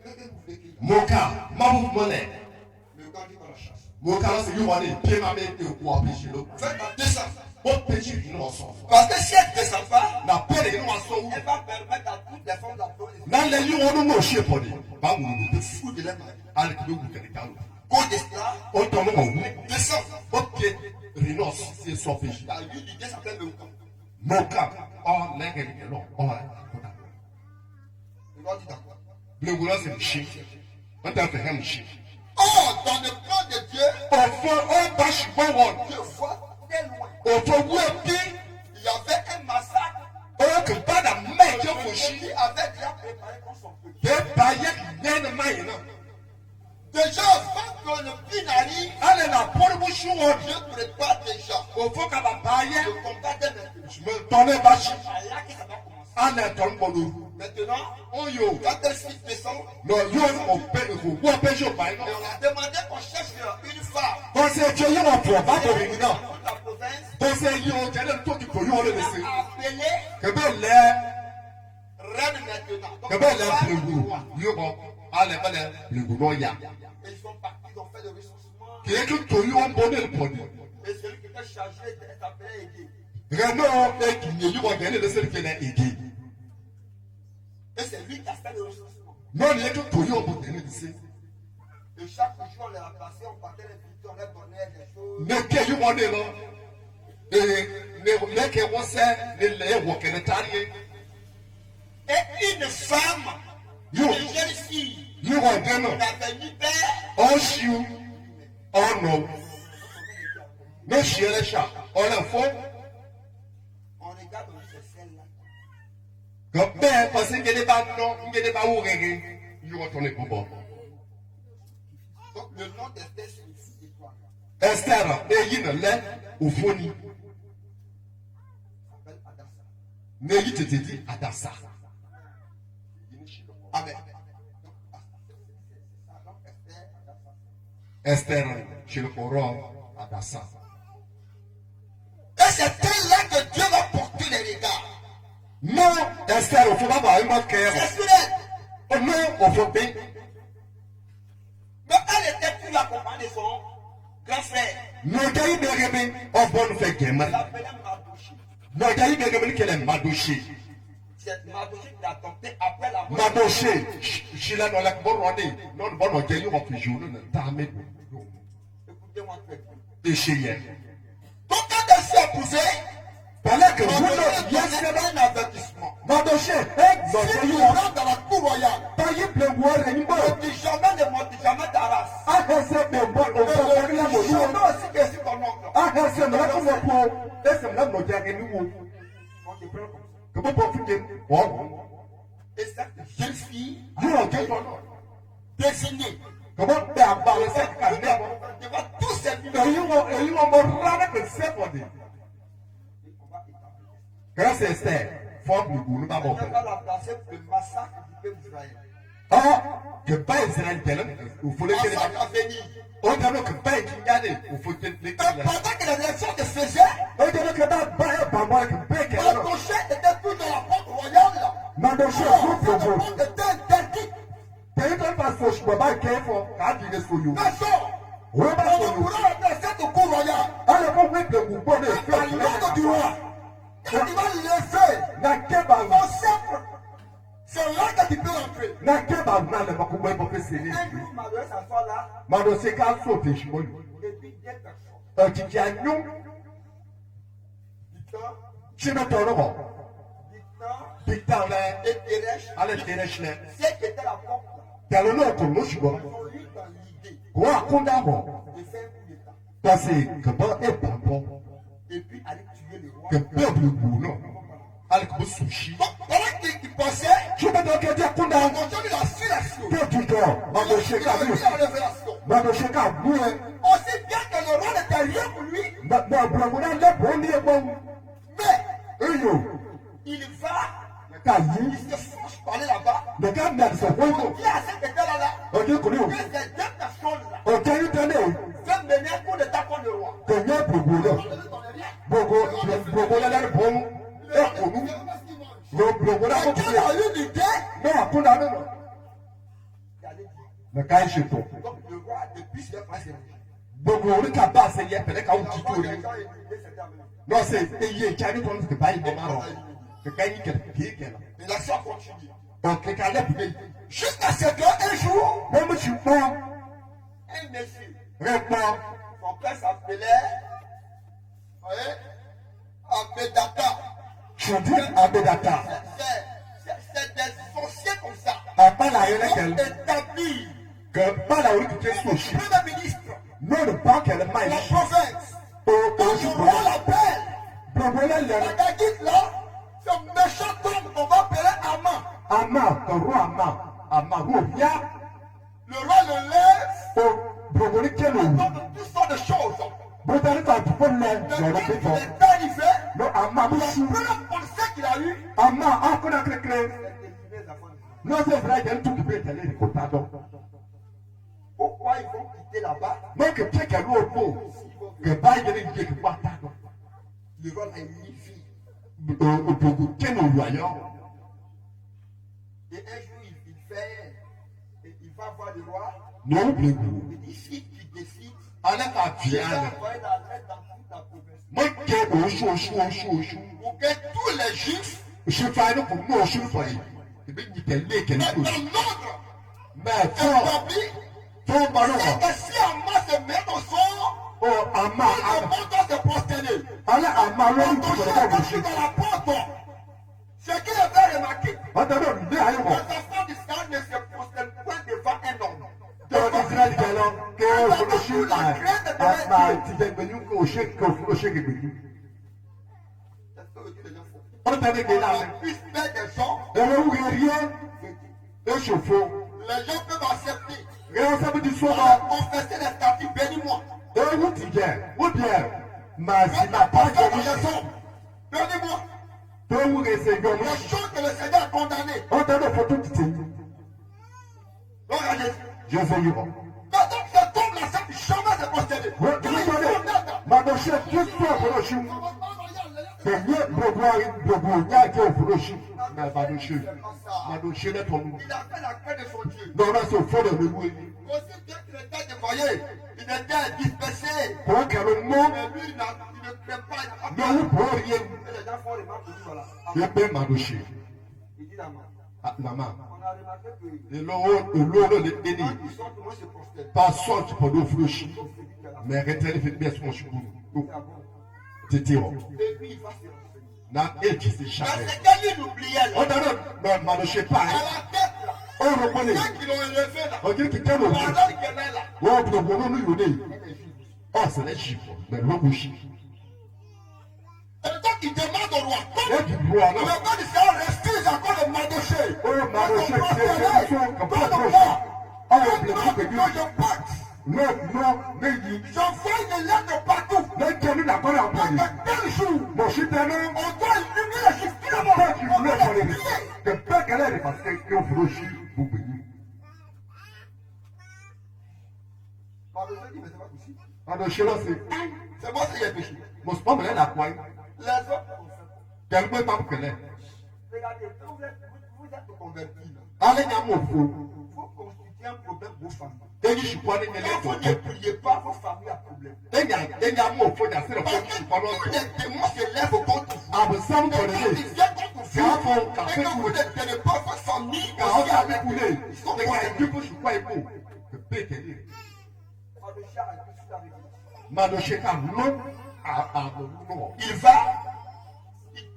voulez qu'il Mon cas, ma bouffe monnaie, Meukan dit qu'on la chasse. mon cas, c'est you money, pied ma mère, et quoi, péché l'eau. Faites la descente. Votre péché, il nous en sort. Parce que si elle ne descend pas, La paix, il nous en sort. elle va permettre à toutes les femmes d'apprendre. Dans les lieux, on nous moche pour lui. Bah, wuru de fu de lema ale ke wu ke ta lu Go de cela, o to mo wu descends. ok rinos c'est son péché La vie du Dieu s'appelle le camp. moka o le ke ni lo o la Il va dire d'accord. le wura c'est chi on t'a fait un chi Oh, dans le plan de Dieu, o fo o ba shi bo won je vois très loin. o to wu bi Il y avait un massacre o ke ba da me je fo shi qui avait déjà préparé pour son peuple. de ba ye ne ne mai na Déjà, avant que le puits n'arrive, ale na por bu shi won je prépare déjà o fo ka ba ba ye le combat des maintenant. je me donne ba shi C'est là que ça va commencer. ale to mo lu Maintenant, o yo quand elle s'y descend, no yo o pe ko wo pe jo ba et no on a demandé qu'on cherche une femme o se je yo o po ba to ni na dans toute la province. o se yo je le to ti ko yo le se On a appelé ke be le reine maintenant. Donc, ke be le femme du plegu roi. yo bo ale be le plegu no ya Et ils sont partis, ils ont fait le recensement. ke ke to yo bo ne po ni Et celui qui était chargé d'être appelé Aigué. re no e ki ni yo de ne se ke le igi Et c'est lui qui a fait le recensement. no ni ke to yo bo de ne se Et chaque jour, on les remplaçait, on partait les visiter, on leur donnait des choses. ne ke yo mo ne no ne ke wo se ne le wo ke ne tari Et une femme, Yo. une jeune fille, yo wo de no n'avait ni père, o shiu o no ne shiele sha o le fo on regarde où c'est celle-là. que bẹ́ẹ̀ pàṣẹ ngede bá nọ ngede bá wò gẹ́gẹ́ yóò tó ní bọ̀bọ̀. Donc le nom d'Esther signifie étoile. Esther eyi nà lẹ òfóni Ça s'appelle Adassa. n'eyi tètè di àdàsà. Amen. Donc, Esther, Adassa. Esther ṣèlérò àdàsà. Et c'est elle-là que Dieu va porter les regards. Non Esther òfò bàbá yìí má kẹ́ C'est ẹ̀ sur elle. non òfò bí. Mais elle était plus la compagne de son grand frère. N'ọjà yìí bẹ̀rẹ̀ bí ọ̀bọ̀n fẹ́ Elle gẹ̀mẹ́. l'appelait Mardoché. N'ọjà yìí bẹ̀rẹ̀ bí kẹlẹ̀ Madoché. C'est Mardoché qui l'a adopté après la mort. Madoché ṣìlẹ̀ nọ̀lẹ̀ bọ̀rọ̀ ní nọ̀nù bọ̀nọ̀ jẹ́ yóò fi jòló nà tá a mẹ́ Écoutez-moi très bien. ẹ̀ṣẹ̀ yẹ. Donc quand elle s'est épousée, Pẹ̀lẹ́ kẹ̀ Mardoché wúlò a yẹn donné sẹ́dọ̀. un avertissement. Madoché Si lọ́sẹ̀ tu yìí wọ́n. rentres dans la cour royale, Báyìí bẹ̀ wọ́ rẹ̀ nígbà. ne dis jamais ne monte jamais d'Arras. Ahẹ́sẹ̀ bẹ̀ bọ́ Et òfò ne orí dis àmọ̀ jamais níwọ̀n. aussi que c'est ton oncle. Ahẹ́sẹ̀ mìíràn kò wọ́n kú. Ẹsẹ̀ mìíràn nọ̀ jẹ́ ẹni wò. On te prend comme ça. Kìbọ̀ bọ̀ fún jẹ wọ́n. Et cette jeune fille Yóò jẹ́ tọ́ náà. désignée Kìbọ̀ bẹ̀ àbálẹ̀ sẹ́kà ní ẹ̀bọ̀. devant tous ses vivants. Èyí wọn mọ rárá kò sẹ́kọ̀ dé. Kẹ́sẹ̀ ẹsẹ̀ fọ́ọ̀mù ìgbò ní bá bọ̀ On fẹ́. va la placer pour le massacre du peuple d'Israël. Ọ́ kìbá ìsirayẹ̀lì tẹ̀lé òfòlé kéré. Massacre à venir. Ó jẹ́ ló kìbá ìkíyáde òfòlé Et kéré. pendant que les élections se faisaient, Ó jẹ́ ló kìbá báyẹ̀ bàbá kìbá ìkẹrẹ náà. Mardoché était tout dans la porte royale. Madoché Oh, fún cette gbogbo. porte était interdite. Tẹ̀yìn tó ń bá so ṣùgbọ́n bá kẹ́ fọ káàdì ní soyo. Personne. Wọ́n bá On ne soyo. pourra entrer cette cour royale. Alẹ́ fún wípé gbogbo ní À ìfẹ́ l'ordre du roi. Quand il va lever na kẹ́bà ton sceptre, c'est là que tu peux entrer. na kẹ́bà náà lè mọ̀kú bọ́ ẹ̀bọ̀ fèsì ní Un ìlú. jour, Marie s'assoit là, Madoché ká sọ òtè ìṣubú yìí. et puis deux personnes. Ọ̀jìjì ànyú Victor, ṣínú tọrọ bọ̀. Bíkítà lẹ et Thérèche, alẹ́ tẹ̀lé ṣẹlẹ̀. ceux qui étaient à la porte là, Tẹ̀lé náà kò ló ṣùgbọ́n. ont eu dans l'idée Kò wá kúndà bọ̀. de faire un coup d'État. Pàṣẹ kẹ̀bọ́ ẹ̀bà bọ̀. Et puis aller tuer le roi. Kẹ̀bọ́ ìbùrù náà. Alẹ́ kò sùn sí. Donc, pendant qu'il pensait, Ṣùgbọ́n tó kẹ́jẹ́ kúndà. on continue la filiation. Tó tutọ̀ Madoché ká Il a bí. mis en révélation. Madoché ká bú ẹ. Aussi bien que le roi n'était rien pour lui, Gbàgbọ́ ìbùrọ̀mùnà lẹ́bùrọ̀ ní ẹgbọ́n. mais Eyo. il va, Ká il yí. se force pour aller là-bas. Nìkan ní àdìsọ̀ fún ìbò. On dit à ceux qui étaient là, Ọdún kò ní o. que ces deux personnes-là Ọ̀jẹ̀ ní tẹ́lẹ̀ o. veulent mener un coup d'État contre le roi. Kẹ̀yẹ́ gbogbo náà. On ne lui donne rien. Gbogbo lẹ́lẹ́rì bọ́n. Ẹ kò nú. Gbogbo náà kò Dieu tiẹ̀. a eu l'idée Náà kúndà nínú. d'aller dire. Nìkan ń ṣètò. Donc le roi, depuis ce passé, Gbogbo oríkà bá àṣẹ yẹ pẹ̀lẹ́ káwọn jí tó rí. les gens étaient c'était amené. Lọ́sẹ̀ iye ìjà ní tọ́lú ti báyìí bọ̀ máa rọ̀. Kẹ̀kẹ́ yín kẹ̀kẹ́ kìí kẹ̀lá. Et l'action continue. ọ̀kẹ́kẹ́ alẹ́kùnrin. Jusqu'à ce qu'un jour, wọ́n mú sí pọ́n un monsieur, rẹ̀ pọ́n. son père s'appelait Abedata. ṣùgbọ́n àbẹ̀dàtà C'est des sorciers comme ça. àbálà Ils ayẹlẹ́kẹ̀lẹ́ ont établi kẹ̀mbálà oríkìkẹ́ le sọ̀ṣì premier ministre n'olu bákẹ́lẹ́ máa de la yìí province. o Quand je vois l'appel, bọ̀bọ̀lẹ́ lẹ́nu la guide là, ce méchant homme qu'on va appeler Amman. àmà kọ̀rọ̀ àmà rò yá Le roi le lève, o bọ̀bọ̀lẹ́ kẹ́lẹ́ òwú donc toutes sortes de choses. bọ́dà nípa àdúgbò lẹ Le lọ́rọ̀ temps pípọ̀ qu'il est arrivé, lọ àmà bó le ṣu premier policier qu'il a eu, àmà akọ́nà kékeré n'ọ̀sẹ̀ ìfúnra jẹ́ ntúkì bẹ́ẹ̀ tẹ̀lé ní kò tá dọ̀ pourquoi ils vont quitter là-bas? mọ̀kẹ́ kékeré ló bò kẹ̀bá yẹn ní ìdíje kí wọ́n tá dọ̀ Le roi a une vie. òbògò kẹ́nu òwú ayọ́ Et un jour, il va voir le roi. ní òwú bìlẹ̀gù Il dit, si tu décides, alẹ́ ká je fi vais alẹ́ envoyer la lettre dans toute la province. mọ̀kẹ́ oṣù Pour que tous les juifs, òṣùfà ẹni kò mú oṣù fọ̀ yìí ìbí yìí tẹ̀lé kẹ́lẹ́ dans oṣù l'ordre mẹ́ẹ̀ fọ́ établi, fọ́ balọ̀ wọ̀ et si Amman se met au sort, ọ àmà tout le monde doit se prosterner. alẹ́ àmà lórí Quand ìtúbọ̀ je náà wọ̀ suis ṣe dans la porte, ce qu'il avait remarqué, ọ̀dọ́ náà ní ayé les wọ̀ enfants d'Israël ne se prosternent point devant un homme. tọ́wọ́ ní israẹli jẹ lọ kẹ́ òfurufú àmà tìjẹgbẹ̀yìn kò ṣe gbẹ̀gbẹ̀yìn C'est ce que dit les gens font. wọ́n tẹ̀lé gbé náà On puisse faire des gens, ẹ̀rọ wúwo ríẹ́ èṣòfò les gens peuvent accepter. ẹ̀rọ sábà ti sọ On ma a confessé les statuts, bénis-moi. ewu tìjẹ wúdiẹ màá sì Quand máa tu bá as jẹ dans les oṣù hommes, bénis-moi. tó wú ẹsẹ̀ yọ mú Les choses que le Seigneur a condamnées. wọ́n tẹ̀lé fọ́tò tìtì Regardez. jẹ́sẹ̀ yìí bọ̀. Quand cet homme n'a jamais se prosterner. wọ́n ti sọ dé màdọ̀ṣe kristu òfurufú tẹ̀lé gbogbo nyàgé òfurufú màdọ̀ṣe lẹ́tọ̀ nù Il a fait la paix de son Dieu. lọ́wọ́ sọ fọ́dọ̀ lé wú ẹni Aussi bien qu'il était dévoyé, il était dispersé. kò kẹrù mọ́ Mais lui, il ne craint pas. Il n'a lọ́wọ́ bọ̀ ọ́ yẹ Et les gens font remarque pour lui, voilà. yẹ bẹ́ẹ̀ màdọ̀ṣe Il dit la main. màmá On a remarqué que ìlọ́wọ́ lè dé ní quand ils sortent, moi je prosterne. pas sọ́ọ̀tì pọ̀dọ̀ òfurufú mẹ̀rẹ̀tẹ̀lẹ̀ fi bẹ́ẹ̀ sọ́ọ̀ ṣubú tètè rọ̀ Et puis il va se renseigner. na èjì sì Mais ṣàlẹ̀ c'est qu'elle lui l'oubliait là. ọ̀dọ̀ náà màdọ̀ṣe pa À ẹ̀ la tête là. ó rò pọ́lẹ̀ Ceux qui l'ont élevé là. ọ̀gẹ́ kìkẹ́ ló wù Pendant qu'elle est là. wọ́n bùrọ̀ wọ́n lónìí yóò dé Elle est juive. ọ̀sẹ̀ lẹ́ ṣì pọ̀ mẹ̀rẹ̀ ló kù ṣì Et donc il demande au roi. wọ́n ti bu àná Le roi d'Israël refuse encore de Mardoché. ó màdọ̀ṣe Donc, tiẹ̀ tiẹ̀ tó kàpọ̀ Dans tó le ṣe roi. ọ̀rọ̀ ìbílẹ̀ tó pẹ̀lú Quand je pacte, náà méjì j'envoie une lettre partout. lẹ́jọ́ ní làkọ́lẹ̀ àpọ̀lẹ̀ Pendant tel jour, mọ̀ sí tẹnu on doit éliminer les juifs. Tout le monde. bẹ́ẹ̀ kì í On lé doit les ìfọ̀lẹ̀ oublier. rẹ̀ kẹ̀pẹ́ kẹlẹ́ rẹ̀ pàṣẹ kí ó fúró sí gbogbo yìí Mardoché dit, mais c'est pas possible. màdọ̀ṣe lọ́sẹ̀ C'est moi qui ai péché. mọ̀sùpọ̀ mọ̀lẹ́ làkọ́ ayé Les autres ont fait. kẹ̀lùpẹ́ pàmò kẹlẹ́ Regardez, quand vous êtes convertis là, alẹ́ nyà mọ̀ fo il faut constituer un problème pour vos familles. èyí ṣùpọ̀ ní nyẹlẹ́ Quand vous tó ne priez pas, vos familles ont problème. èyí àmọ̀ fo jà sílẹ̀ Parce fún que ṣùpọ̀ tous lọ́sẹ̀ les témoins se lèvent contre vous. àbùsàm Et quand kọ̀lẹ́lẹ̀ ils viennent contre vous, c'est et que vous ne tenez pas votre famille kàwọn aussi bá avec vous, kúlẹ̀ ils sont ẹ̀wà concernés. ìdíkù ṣùpọ̀ ìbò kẹ̀pẹ́ kẹlẹ́ Mardoché a dit tout avec lui. màdọ̀ṣe kà lọ́ àbọ̀ lọ́ Il va,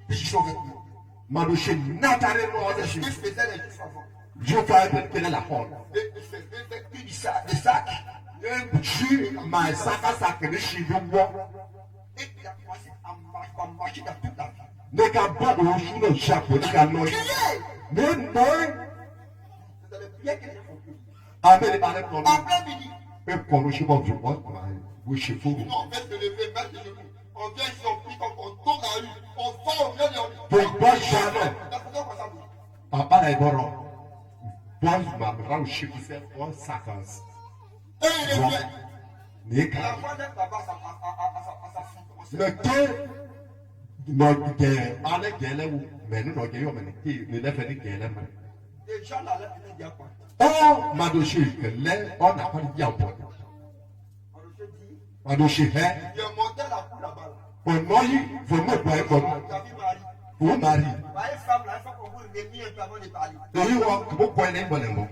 il sauve tout. màdọ̀ṣe nàtàlẹ́ lọ́wọ́ Il ṣe faisait les juifs avant. jù fà ẹ̀pẹ́ kẹlẹ́ la hàn Et il faisait plus du sac, des sacs. ṣí màá sákàsàkè ní ṣì ní wọ́ Et il a commencé à marcher dans toute la ville. ní ká bá oṣù náà ṣàpò ní ká lọ yìí Criez! ní nọ́ Vous allez prier que les gens vont prier. abẹ́rẹ́ balẹ̀ kọ́ En plein midi, ẹ kọ́ ló ṣe bọ́ fi wọ́n kọ́ ẹ bó ṣe fún mi. on vient se lever, mettre les genoux. On vient ici, on prie, on tourne la rue, on va au milieu de Pour moi, jamais. La façon comme ça, oui. Papa là est bon. Bon, ma mère, je sais que c'est bon, ça casse. Et il est vrai. N'est La qu'à. voix d'un tabac à sa fille. Le quai, notre guerre, en est guerre, mais nous, notre guerre, mais nous n'avons pas de guerre. Des gens là, là, ils disent quoi? Oh, ma dossier, là, on n'a pas de guerre. Mardoché dit, Ma dossier, hein, il est monté la cour là-bas. pour moi, il faut me voir comme Tu as vu Marie? pour Marie. Bah, une femme là, il faut qu'on vous remis un peu avant de parler. èyí wọ gbogbo ẹni gbọlẹ mọ.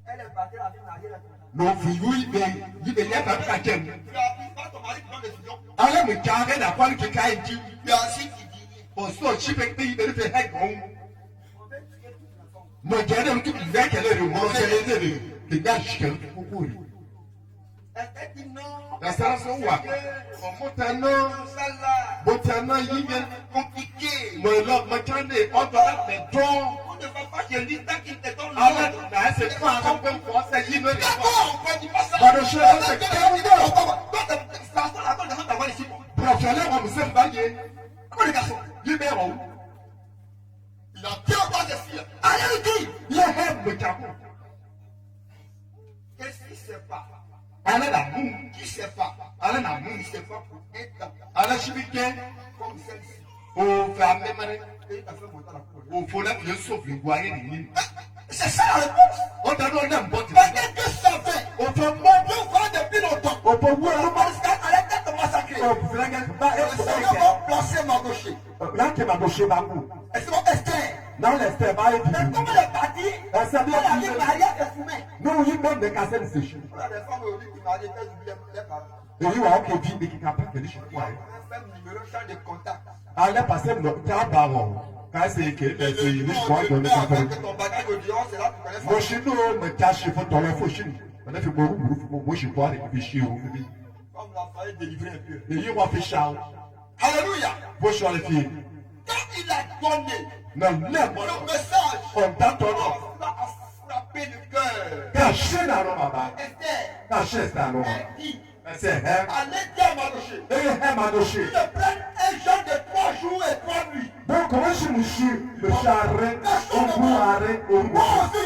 Elle est partie avec mariée là. n'ofu yi bẹ yẹ fẹ ká jẹ mu. Tu as pris pas ton mari qui prend des décisions. alẹ́ mi jà ẹ̀ nà kwali kíkà yìí jí. Tu as assis qui dit. òsì òsì bẹ pé ibẹ̀ fẹ hẹ́ gbọ́n. On va tuer toute la forme. mọ jẹ́ ẹni tó ìgbà kẹlẹ́ rẹ̀ wọ́n ṣẹlẹ̀ ẹ̀ rẹ̀ ìgbà ṣìkẹ́ kókó rẹ̀. Elle t'a dit non. ẹ̀sẹ̀ sọ wà ọmọ tẹ náà Ça là. bó tẹ náà yí yẹn Compliqué. mọ ìlọ mọ jáde ọjọ́ láti dán. On ne va pas chez lui tant qu'il te donne alẹ́ l'ordre. nà ẹsẹ̀ fún àwọn pé nǹkan ọ̀sẹ̀ yìí lórí ẹ̀fọ́. D'accord, on ne dit pas ça. Pardon, je- Attends, demande d'avoir ici. Bùrọ̀fẹ̀lẹ́ wọn sẹ́ báyé Comment les garçons? yí bẹ́ẹ̀ wọ̀ Il a bien pas de filles. Allez, le dit. yẹ hẹ́ mẹ̀jáko. Qu'est-ce qu'il sait pas? Alẹ́ nà mú Qui sait pas? alẹ́ nà mú Il sait pas pour un temps alẹ́ síbi jẹ́ comme celle-ci. òfè amẹ́mẹ́rẹ́ Et il a fait monter la cour. òfò lẹ́kùn yẹn sọ̀fù ìgbò ayé nìyí. C'est ça la réponse. Ó dáná ọ̀nà ń bọ̀ tì. Mais qu'est-ce que ça fait? Òfò mọ́ Dieu voit depuis longtemps. òfò wú ẹ̀rọ Parce qu'elle allait peut-être massacrer. òfìlẹ́gẹ́ bá Le Seigneur va placer ma gauche. láti máa bọ̀ ṣe máa kú. Et c'est mon Esther. Náà lẹ̀ sẹ́ báyé Mais dìbò. comment elle est partie? Ẹsẹ̀ bí Elle ó a ti dit yẹ. mariage et fumée. N'o yí bẹ́ẹ̀ mẹ́ka sẹ́ni sèṣu. On a des femmes aujourd'hui qui marient, elles oublient les parents. Èyí wà ókè bí ní kíkà pẹ́ kẹ́lí ṣùkú àyè. On fait un numéro, champ de contact. Alẹ́ pàṣẹ nọ já bá wọn. Ká ṣe èké ẹ̀sẹ̀ yìí ní ṣùgbọ́n àjọ ní kankan. Avec ton bagage de dehors, c'est là que tu connais Mo ça. ṣe ní o mọ̀ já ṣe fún tọrọ fún ṣì ní. Ọ̀nà fi gbọ́ orúkúrú fún mo ṣe kọ́ àrẹ fi ṣe òun níbí. Comme la faille délivrée un peu. Èyí wọ́n fi ṣá o. Alléluia. Bó ṣe ọ̀rẹ́ fi Quand il a donné nà lẹ́ẹ̀mọ́ le message, ọ̀dà tọ̀nà. ça a frappé le cœur. Ká ṣe nà lọ bàbá. Esther, Ká ṣe ẹ̀sẹ̀ àlọ́. elle dit, Ẹsẹ̀ ẹ̀. allez dire ma gauche. Èyí ẹ̀ máa lọ ṣe. Tu te prends un jeûne de 3 jours et 3 nuits. Bó kọ̀ wọ́n ṣì mú ṣe lè ṣe ààrẹ ọ̀gbọ́n ààrẹ òun. Moi aussi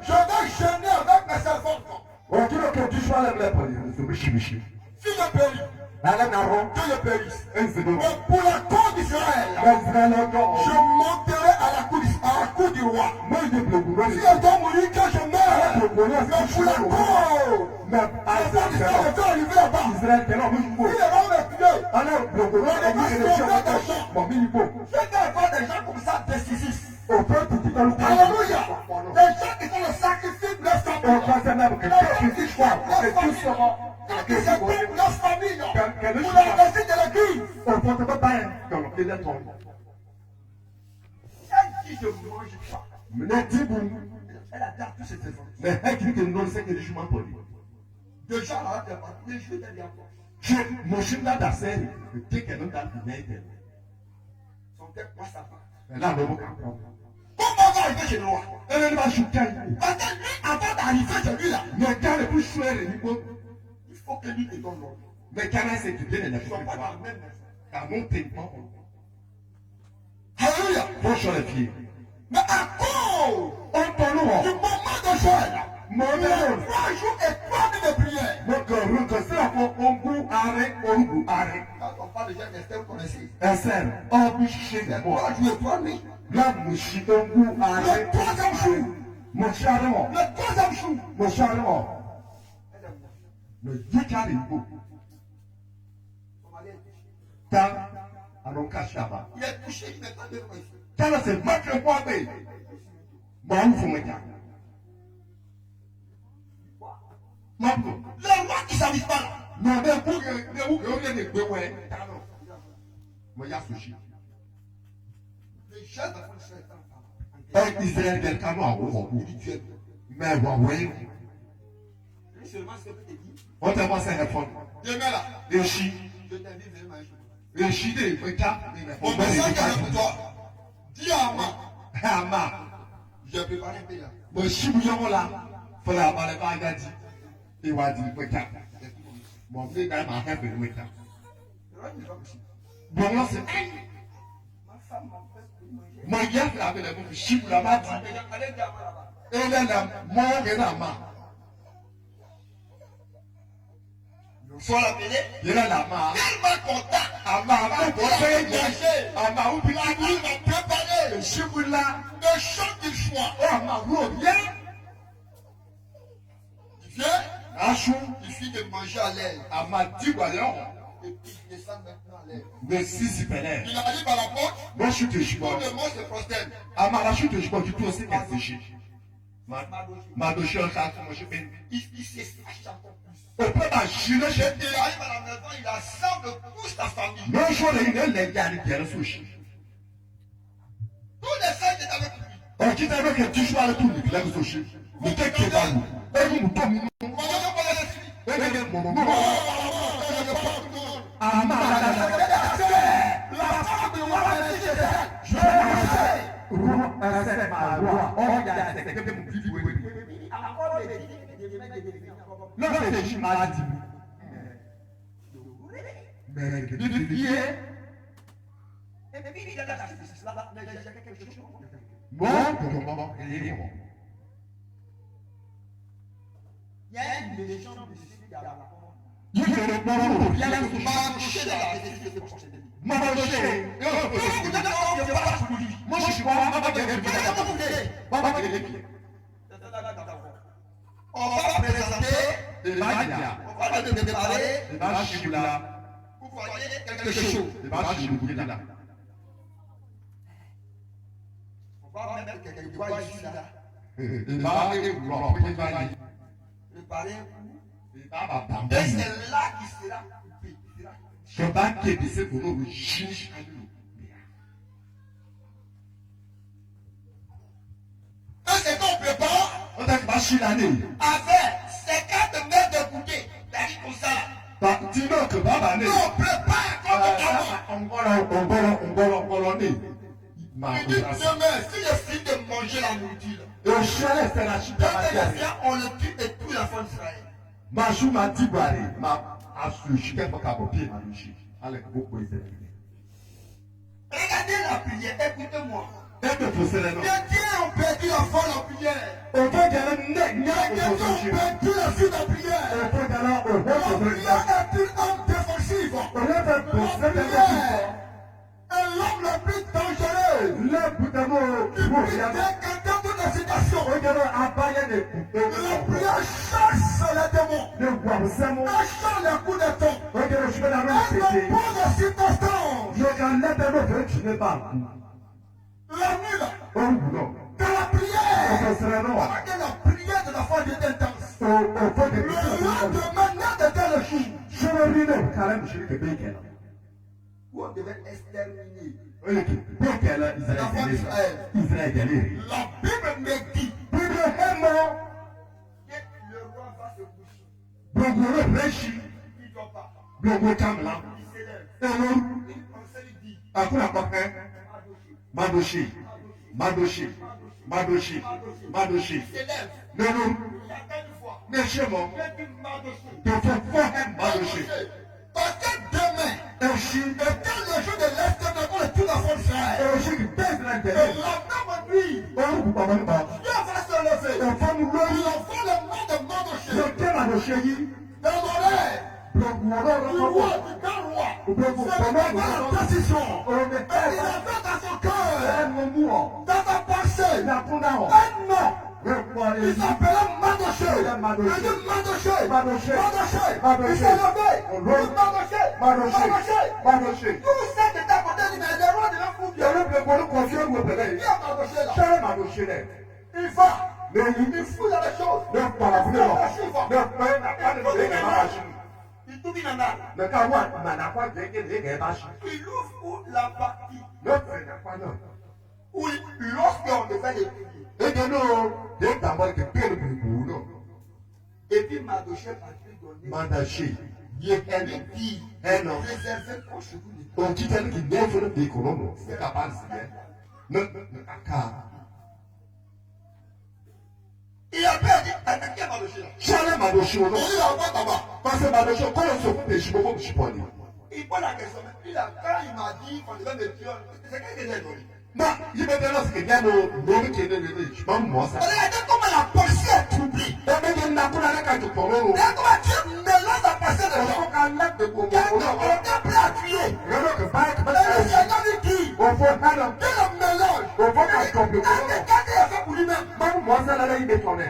je vais jeûner avec mes servantes. Òkìlọ̀ kẹ́ ojú sọ́lẹ̀ lẹ́pọ̀ yẹn ṣe bíṣibíṣi. Si je péris, Alẹ́ nà rọ. que je périsse. Ẹ̀ ń sèdè wọ̀. Mais pour la cause d'Israël, Bẹ́ẹ̀ lọ́jọ́. je monterai à la cour du roi. Mo ìdè gbogbo Si rẹ̀. je dois mourir, que je meure. Gbogbo rẹ̀ Mais pour la cause, Mẹ àìsàn l'Israël kẹlọ. est arrivé là-bas. Israẹli kẹlọ mi gbó. Si les gens me tuent, Alẹ́ gbogbo rẹ̀ ẹ̀mí kẹlẹ ṣe ọ̀gá mọ̀ mí gbó. je vais avoir des gens comme ça décisifs. Òfé tuntun kan ló kọ́. Alléluia. Des gens qui font le sacrifice de leur famille. Ọ̀gá sẹ́nà kẹ̀kẹ́ kìí fọ́ kẹ̀kẹ́ sọ̀rọ̀. Qui s'appellent leur famille. Quel Pour la réussite de l'église. Òfé tó bá báyẹn kọ̀lọ̀ kí lẹ́tọ̀. Elle dit je mange pas. Mẹ dìbò. Elle a dit à tous ses enfants. Mẹ ẹ kìí kìí nọ́ọ̀sì sẹ́kẹ̀lì ṣùgbọ́n pọ̀ ní. Déjà, là, les jeux étaient bien forts. Ṣé mo ṣe ń dàda sẹ́yìn? Kéèké ló ń dà bí mẹ́tẹ̀. Son tête passe à part. Ẹ náà lọ́wọ́ kà kọ́. Comment on va arriver chez le roi? Ẹni bá ṣù kẹ́yìn. Parce que lui, avant d'arriver chez lui là, Mẹ káre bú ṣú ẹ̀rẹ̀ nígbó. il faut que lui te donne l'ordre. Mẹ káre ṣe kìdé nìyẹn Ils fún ne mi. sont pas dans le même maison. Àmú tè mọ́. Alléluia. Fọ́ ṣọlẹ̀ fi. Mais à cause Ó ń tọ́lú wọ̀. du moment de Joël, Mo il y ní a lò. 3 jours et 3 nuits de prière. Mo kàn rú kàn sí àpò ogún ààrẹ orúkú ààrẹ. Quand on parle de Jean Esther, vous connaissez. Ẹsẹ̀ ọ̀bí ṣe Il y a bọ̀. 3 jours et 3 nuits. Láàmú ṣi ogún ààrẹ. Le troisième jour, Mo ṣe àárẹ̀ wọ̀. le 3e jour, Mo ṣe àárẹ̀ wọ̀. elle est morte. Mo yí káre ìgbò. Son mari est touché. Ta àrùn kàṣàbà. Il est touché, il n'est pas de quoi ici. Tẹ́lẹ̀ sẹ̀ mákìrì kó àgbẹ̀. Mọ̀ ń fún mi jà. Má bò. Le roi qui s'habille pas là. Nà bẹ́ẹ̀ kú kẹ́ ó yẹ lè gbé wẹ̀. Mo yá sùn Le jeune enfant de Israël est en Ẹ Israẹli kẹ́ kánú àwọn ọ̀gbọ̀n. Dieu. Mẹ́wàá wẹ̀. Lui seulement ce que je te dis. Wọ́n tẹ́ wọ́n sẹ́yìn fún Demain là, mi. Èsì. je t'invite à manger chez moi. Èsì dè ìpẹ́ká. Mon message est pour toi. Dis à moi, Àmà. j'ai préparé un pays là. Mo ṣí mu yẹ́wọ́ la. Fọlá àbálẹ̀ bá gá di. Ìwádìí ìpẹ́ká. Mọ̀ ní ìdá máa hẹ́ pẹ̀lú ìpẹ́ká. Le roi n'est pas possible. Bọ̀ wọ́n sẹ́. Ma femme m'a fait pour manger. Mo yẹ́ fìlà bẹ̀rẹ̀ mo fi ṣí mu la bá di. Allez dire à moi là-bas. Ẹlẹ́ la mọ́ rẹ̀ náà mà. Il faut l'appeler. Yẹ́lẹ́ la mà. Tellement content. Àmà àbúkọ̀ fẹ́ yẹ. Àmà òbí La nuit m'a préparé ṣí mu la. le chant du choix. Àmà wúrò yẹ́. Il vient, Aṣọ. il finit de manger à l'aise. Àmà dìgbà yọ̀. Et puis il descend maintenant à l'air. Mais si c'est pénère. Il arrive à la porte. Moi, je suis de Tout Chiba. le monde se prosterne. À ma chute de Chiba, tu peux aussi réfléchir. Ma dossier en cas, moi, je fais. Il s'efface encore plus. On peut agir, Il arrive à la maison, il assemble toute sa famille. non, je vois les gars, les gars, sushi. Tous les saints étaient avec lui. On quitte avec un t-shirt à tout, les gars, sushi. Mais qu'est-ce que c'est? Et vous, Moi, je ne peux pas laisser lui. Ah, ma, non, c'est Chimadi. Mais bon, Il y a une légende ici qui a la porte. moi je suis pas On va présenter, de Madia, on va te préparer, de Bachibula, vous voyez quelque chose. de Bachibula. On va mettre quelques doigts ici là. Préparer un coup. Et c'est là qu'il sera coupé. Je vais kébiser pour nous juge à nous. Quand c'est qu'on prépare, On a bâché l'année. avec 50 mètres de bouquet, c'est comme ça. Dis-nous que Baba n'est. On prépare comme On il dit demain, si je finis de manger la nourriture, le chalet fait la chute quand il vient, on le tue et tout l'enfant d'Israël. Majou m'a dit barré, m'a assuré qu'elle peut capoter ma luchi. Allez, beaucoup est Regardez la prière, écoutez-moi. et que pour cela, non. Chrétiens ont perdu la foi dans la prière. On peut gagner net, Chrétiens ont perdu la foi dans la prière. on peut gagner au La roi de prière est une arme défensive. on a fait La pour cette prière est l'arme la plus dangereuse. là, pour d'abord, pour Il y a regarder, quelqu'un dans la situation. regardez à Bayern et La prière chasse les démons. le roi de Samo, Elle chasse les coups de temps. regardez, je vais la Elle répéter. ne pose de circonstances. Je regarde là, tu n'es pas. La nuit là, Oh non, dans la on prière. peut se rendre. Regardez la prière de la foi est intense. On peut Le lendemain, n'était le jour je me ris de carême, je suis que Békel. où on devait exterminer. Békel, Israël galéré. La Bible me dit Bible est mort. que le roi va se coucher. Blogoro Réchi, Il ne doit pas. Blogo Kamla. Il s'élève. Et non, Il conseille, il dit à quoi la copain? Madoshi, Madoshi, Madoshi, Madoshi. il s'élève. Non, non, Il attend une fois. mais chez moi, Il dit Madoshi. de faut faire Madoshi. Parce que demain, Un chien, était le jour de l'extermination de toute la France d'Israël. un chien qui pèse la Et tête. la même nuit, On vous parle pas. Dieu va se lever. On va nous Il lever. envoie le nom de Madoshi Le thème Madoshi, dans l'oreille. Le Blogoro, roi du grand roi. Blogoro, C'est la décision. on Et est il avait dans son cœur, un mouvement. dans sa pensée, La condamne. un nom. Il Il s'appelait Madoché. Madoché. Il dit Madoché. Madoché. Madoché. Madoché. Il s'est levé. On Il le- dit Madoché. Madoché. Madoché. Madoché. Tout ça qui était à côté du mais les rois de la foule. Il y a le blogoro confiant ou Il belé. y a Madoché là. Cher Madoché, Il va. mais Il fout dans les choses. ne parle plus. Il va. Ne parle pas de machine. Il tout vient en âme. Ne parle pas de machine. Il ouvre la partie Ne parle pas de où lorsqu'on devait les prier. et de nous, des tambours qui perdent le boulot. Et puis Madoché a pu donner. Mandaché, yé Il elle, dit, elle, réservez pour chez vous les on quitte elle qui n'est pas de l'économie. C'est capable de se ne, car, Il a perdu. Attaquez Madoché là. Cher Madoché, non. Il a envoyé là-bas. Parce que Madoché, quand on se fout des chevaux, je suis pas allé. Il pose la question. Quand il m'a dit qu'on devait me tuer, c'est qu'est-ce qu'il a donné? Non, il me dit que bien le qui est né, je m'en moi ça. Regardez comment la pensée est troublée. Et même n'a pas la carte pour nous. Regardez comment Dieu mélange la pensée de gens. On a de pour Quand on est prêt à tuer, regarde que bac, et le Seigneur lui dit, on faut pas le Dieu le mélange. on faut pas le Quand il a fait pour lui-même, même moi ça là il détonne.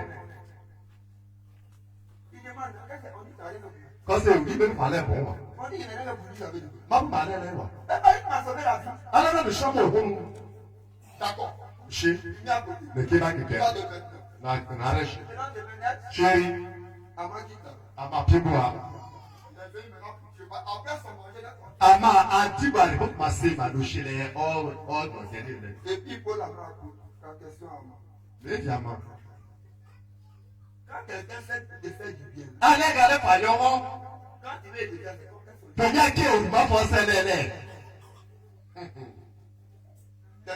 il demande, qu'est-ce qu'on dit, ça arrive? Quand c'est lui même fallait bon. On dit qu'il n'est pas voulu avec nous. Maman m'a l'air là. Mais pas il m'a sauvé la vie. Alors là, le chambre au bon. D'accord. Chez Il n'y a pas de le Kéba qui pas de perd. vêtements. Na arèche. Maintenant, de lunettes, Chérie, avant qu'il t'aime. à ma piboua. Il est venu maintenant pour tuer. Après son manger, d'accord. À ma antiba, il faut que ma sœur m'a douché les hors de gagner. Et puis, pour la main, la question à moi. Les diamants. Quand quelqu'un fait de faire du bien, Allez, regardez par yon. quand il veut aider quelqu'un, c'est Penya qui est ma pensée lélé.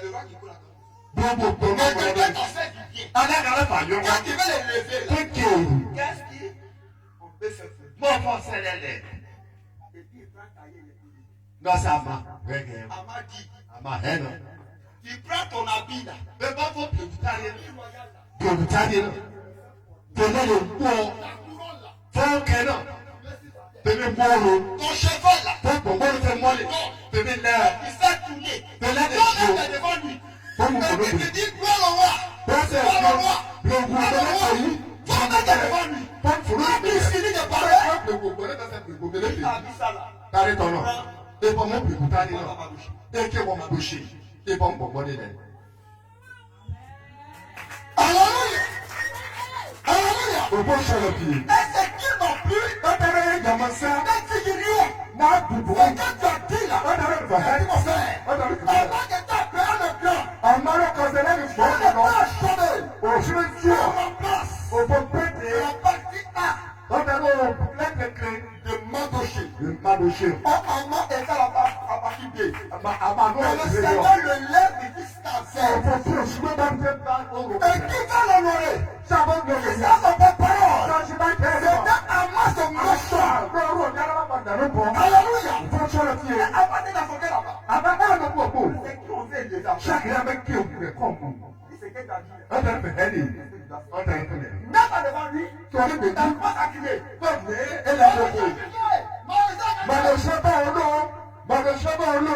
le roi qui coule la tête. Bobo, bobo, Mais quelqu'un bobo. qui fait du bien, Allez, regardez par yon. quand il veut les lever, là, Qui est qu'est-ce qu'on peut faire? ma pensée lélé. Et puis, il prend tailler les couilles. Non, ça m'a. Regarde. Ama dit, À ma haine. tu prends ton habit là, Mais pas pour préparer. il regarde là, Pour préparer. Tenez le bon. la couronne là, Faut qu'elle non. Tenez bon. ton cheval là, Faut pour moi le faire moi. Tenez l'air. il s'est tourné. Tenez les Toi-même, cheveux. t'es devant lui. Faut mon Mais boulot. il te dit, gloire au roi. Pour c'est Gloire au roi. le Gloire au roi. Toi-même, t'es devant lui. Pour Toi, le il finit de parler. Il a mis ça là. Tari ton nom. Et pour mon plus tari non. Et que mon boucher. Et pour mon bonnet. Alléluia. Alléluia. Au bon champ de pied. Et c'est qui non plus? Quand tu as un gamin ça. C'est qui rien. N'a plus de C'est quand tu as dit là. C'est qui mon frère. Avant que tu appelles le plan. En malheur quand elle est On ne peut pas changer. au chemin On remplace. au bon pété. La partie A Quand elle est au lettre clé. de Mandoché. Le madoché. Maman est à la partie B. À ma Mais le noix. Seigneur le lève jusqu'à Il zéro. faut tout chemin dans le temps. Et qui va l'honorer? Ça va me C'est ça son parole. Ça, je vais faire C'est un masse de machins. Alléluia. Alléluia. Avant de la foguer là-bas. C'est qui on fait déjà. Chaque avec qui on peut comprendre. C'est que tu as dit. On t'a fait aller. On t'a fait aller. Même pas devant lui. Tu as dit, Tu n'as pas acculé. elle a beaucoup. Madosheba Olo. Madosheba Olo.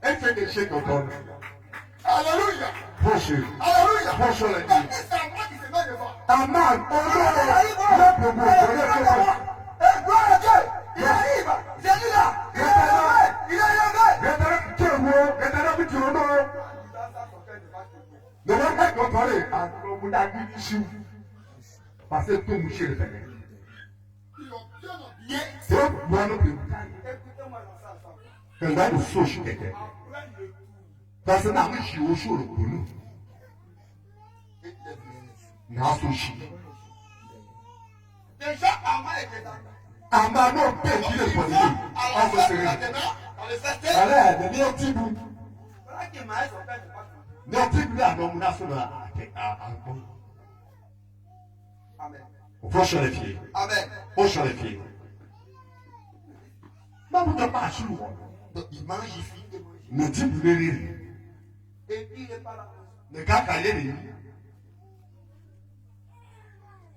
Elle fait des chèques au temps. Alléluia. Proche. Alléluia. Proche la Donc, vie. c'est à moi qui se met devant. Aman. Olo. Le plus Et gloire à Dieu. Il arrive. C'est lui là. Il est élevé. Il est élevé. Gẹ́gẹ́ tí o wo gẹ́gẹ́ bí tí o lọ. Lọ́wọ́ ká jọ tọ́lé àgbọ̀mọdé agbínísù. Pàṣẹ tó mú ṣe rẹ̀ tẹ̀lé. Tí o wọ́n ló pè. Kẹ̀ǹgá ló so oṣù kẹ̀kẹ́. Pàṣẹ náà ń ṣe oṣù òròkòlù. Náà so ṣì. Déjà, Ama était dans Àmà náà bẹ́ẹ̀ kí lè pọ̀ nílé. Ọmọ sèré. Àlẹ́ ẹ̀dẹ̀ ní ọtí bu. Ní ọtí bu ní àná ọmọ náà sọ̀rọ̀ àgbọ̀. Amen. Òfò sọ̀rọ̀ fìyè. Amen. Ó sọ̀rọ̀ fìyè. Báwo ni ọba àṣírí wọn? Donc, il mange, il finit de manger. N'ọtí bu lé rí. Et puis, il est pas là. Nìkan kàyé nìyí.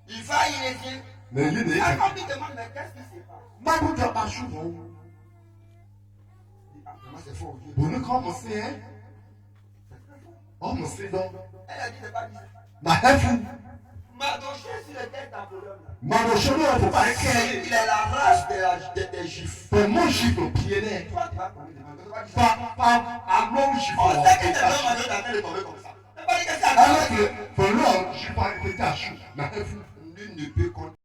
Il va, il revient. N'èyí nìyí La kàkà. femme lui demande, mais qu'est-ce qui se passe? Báwo ni ọba àṣírí wọn? Il dit, ah, vraiment, c'est fort. Dieu. Bònú kọ́ ọmọ sí ẹ́. Ọmọ sí lọ. Elle a dit, c'est pas dit. Mà ẹ fún. Mardoché sur le tête d'Apollon. Màdò sọ́dọ̀ ọ̀fọ̀ bá ẹ kẹ́ ẹ. Il est la race des Juifs. Pẹ̀ mọ́ ṣìfò pìẹ́ dẹ̀. Toi, tu vas tomber devant. Tu vas dire, Pa àlọ́ ṣìfò on ọ̀ sait que tes ẹ̀ka. hommes ont jamais tombé comme ça. C'est pas dit que c'est à Alors cause que pẹ̀lú ọ̀ ṣìfò ẹ̀ka ṣù. Mà ẹ fún. Nul ne peut